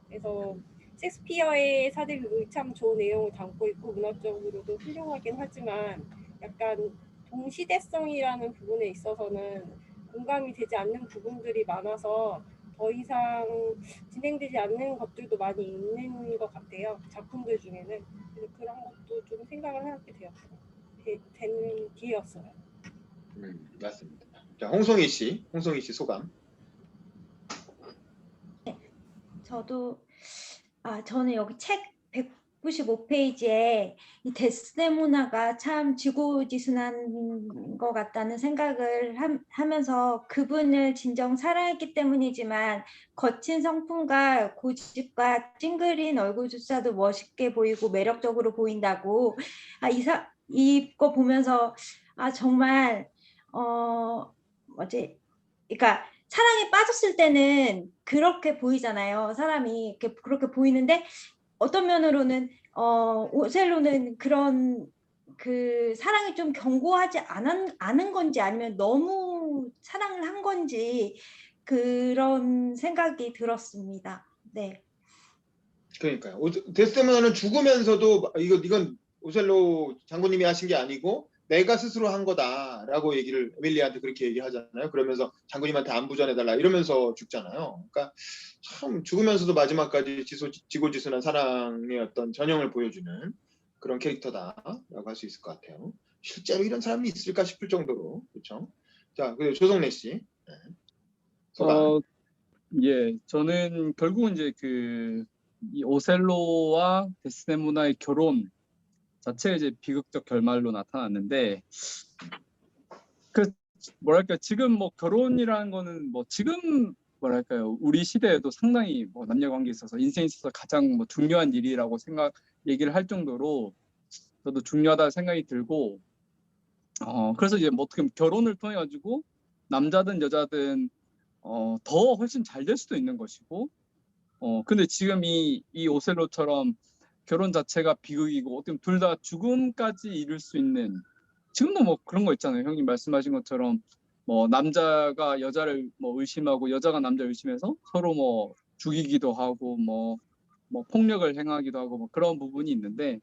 그래서 셰익스피어의 사대극이 참 좋은 내용을 담고 있고 문학적으로도 훌륭하긴 하지만 약간 동시대성이라는 부분에 있어서는 공감이 되지 않는 부분들이 많아서 더 이상 진행되지 않는 것들도 많이 있는 것 같아요. 작품들 중에는. 그래서 그런 것도 좀 생각을 하게 되는 기회였어요. 맞습니다. 자, 홍송희 씨 소감. 저는 여기 책 195페이지에 이 데스데모나가 참 지고지순한 것 같다는 생각을 하면서 그분을 진정 사랑했기 때문이지만 거친 성품과 고집과 찡그린 얼굴조차도 멋있게 보이고 매력적으로 보인다고 이거 보면서 정말 그러니까 사랑에 빠졌을 때는 그렇게 보이잖아요. 사람이 그렇게 보이는데 어떤 면으로는 오셀로는 그런 그 사랑이 좀 견고하지 않은 건지 아니면 너무 사랑을 한 건지 그런 생각이 들었습니다. 네. 그러니까요. 데스데모나는 죽으면서도 이건 오셀로 장군님이 하신 게 아니고 내가 스스로 한 거다라고 얘기를 에밀리한테 그렇게 얘기하잖아요. 그러면서 장군님한테 안부 전해달라 이러면서 죽잖아요. 그러니까 참 죽으면서도 마지막까지 지고지순한 사랑의 어떤 전형을 보여주는 그런 캐릭터다라고 할 수 있을 것 같아요. 실제로 이런 사람이 있을까 싶을 정도로 그렇죠. 자, 그리고 조성래 씨. 네. 소감. 예, 저는 결국은 이제 이 오셀로와 데스데모나의 결혼 자체가 이제 비극적 결말로 나타났는데 뭐랄까 지금 뭐 결혼이라는 거는 뭐 지금 뭐랄까요 우리 시대에도 상당히 뭐 남녀 관계에 있어서 인생에 있어서 가장 뭐 중요한 일이라고 얘기를 할 정도로 저도 중요하다 생각이 들고 그래서 이제 뭐 어떻게 보면 결혼을 통해 가지고 남자든 여자든 더 훨씬 잘 될 수도 있는 것이고 근데 지금 이 오셀로처럼 결혼 자체가 비극이고 어떻게 보면 둘 다 죽음까지 이룰 수 있는 지금도 뭐 그런 거 있잖아요. 형님 말씀하신 것처럼 뭐 남자가 여자를 뭐 의심하고 여자가 남자를 의심해서 서로 뭐 죽이기도 하고 뭐 폭력을 행하기도 하고 뭐 그런 부분이 있는데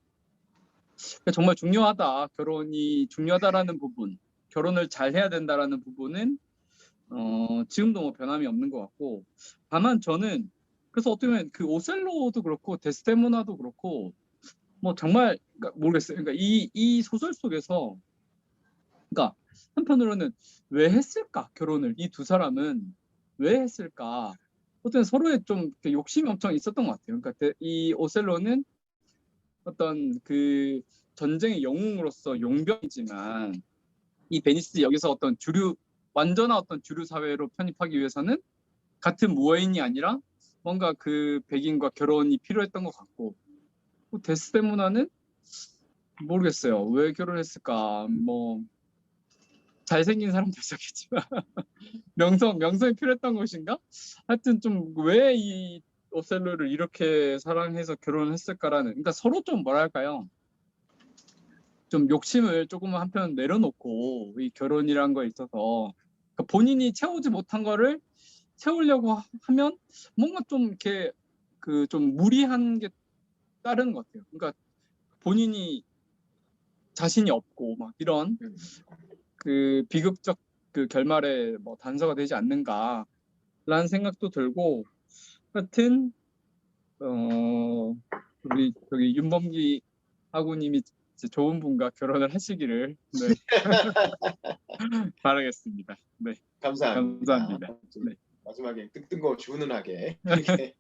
정말 중요하다. 결혼이 중요하다라는 부분, 결혼을 잘 해야 된다라는 부분은 지금도 뭐 변함이 없는 것 같고 다만 저는 그래서 어떻게 보면 그 오셀로도 그렇고 데스데모나도 그렇고 뭐 정말 모르겠어요. 그러니까 이 소설 속에서 그러니까 한편으로는 왜 했을까 결혼을 이 두 사람은 왜 했을까 어떤 서로의 좀 이렇게 욕심이 엄청 있었던 것 같아요. 그러니까 이 오셀로는 어떤 그 전쟁의 영웅으로서 용병이지만 이 베니스 여기서 어떤 완전한 어떤 주류 사회로 편입하기 위해서는 같은 무어인이 아니라 뭔가 그 백인과 결혼이 필요했던 것 같고, 데스데모나는 모르겠어요. 왜 결혼했을까? 뭐 잘생긴 사람도 있었겠지만 명성이 필요했던 것인가? 하여튼 좀 왜 이 오셀로를 이렇게 사랑해서 결혼했을까라는, 그러니까 서로 좀 뭐랄까요? 좀 욕심을 조금 한편 내려놓고 이 결혼이란 거에 있어서 그러니까 본인이 채우지 못한 거를 채우려고 하면 뭔가 좀 이렇게 그 좀 무리한 게 따르는 것 같아요. 그러니까 본인이 자신이 없고 막 이런 그 비극적 그 결말에 뭐 단서가 되지 않는가라는 생각도 들고, 하여튼 우리 저기 윤범기 아구님이 좋은 분과 결혼을 하시기를 네. 바라겠습니다. 네, 감사합니다. 감사합니다. 네. 마지막에 뜬금없이 훈훈하게. 이렇게.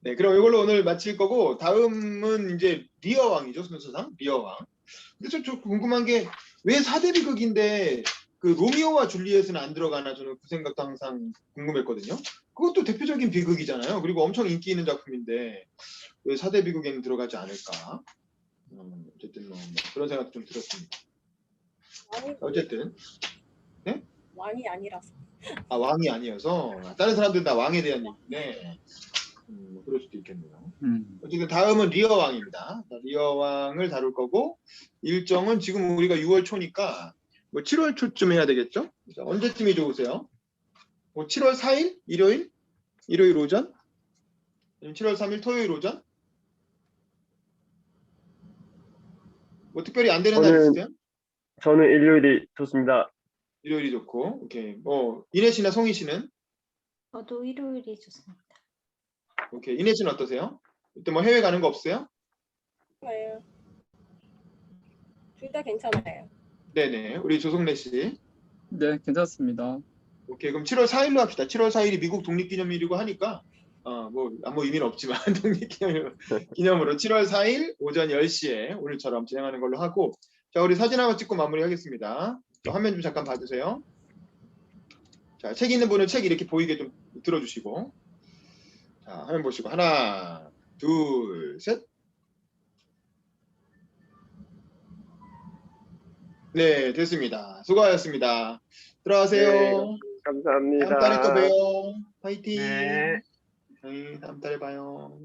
네, 그럼 이걸로 오늘 마칠 거고, 다음은 이제 리어 왕이죠, 순서상 리어 왕. 근데 좀 궁금한 게 왜 4대 비극인데 그 로미오와 줄리엣은 안 들어가나, 저는 그 생각도 항상 궁금했거든요. 그것도 대표적인 비극이잖아요. 그리고 엄청 인기 있는 작품인데 왜 4대 비극에는 들어가지 않을까? 어쨌든 뭐 그런 생각도 좀 들었습니다. 어쨌든 왕이 아니라서. 왕이 아니어서 다른 사람들은 다 왕에 대한 얘기인데 그럴 수도 있겠네요. 어쨌든 다음은 리어 왕입니다. 리어 왕을 다룰 거고, 일정은 지금 우리가 6월 초니까 뭐 7월 초쯤 해야 되겠죠? 언제쯤이 좋으세요? 뭐 7월 4일 일요일 오전? 아니면 7월 3일 토요일 오전? 뭐 특별히 안 되는 날 있으세요? 저는 일요일이 좋습니다. 일요일이 좋고, 오케이. 뭐 이내 씨나 송희 씨는? 저도 일요일이 좋습니다. 오케이. 이내 씨는 어떠세요? 그때 뭐 해외 가는 거 없어요? 네. 둘 다 괜찮아요. 네네. 우리 조성래 씨. 네, 괜찮습니다. 오케이. 그럼 7월 4일로 합시다. 7월 4일이 미국 독립기념일이고 하니까 뭐 아무 의미는 없지만 독립기념으로 7월 4일 오전 10시에 오늘처럼 진행하는 걸로 하고, 자, 우리 사진 한번 찍고 마무리하겠습니다. 화면 좀 잠깐 봐주세요. 자, 책 있는 분은 책 이렇게 보이게 좀 들어주시고, 자, 화면 보시고 하나, 둘, 셋. 네, 됐습니다. 수고하셨습니다. 들어가세요. 네, 감사합니다. 다음 달에 또 봬요. 파이팅. 네. 다음 달에 봐요.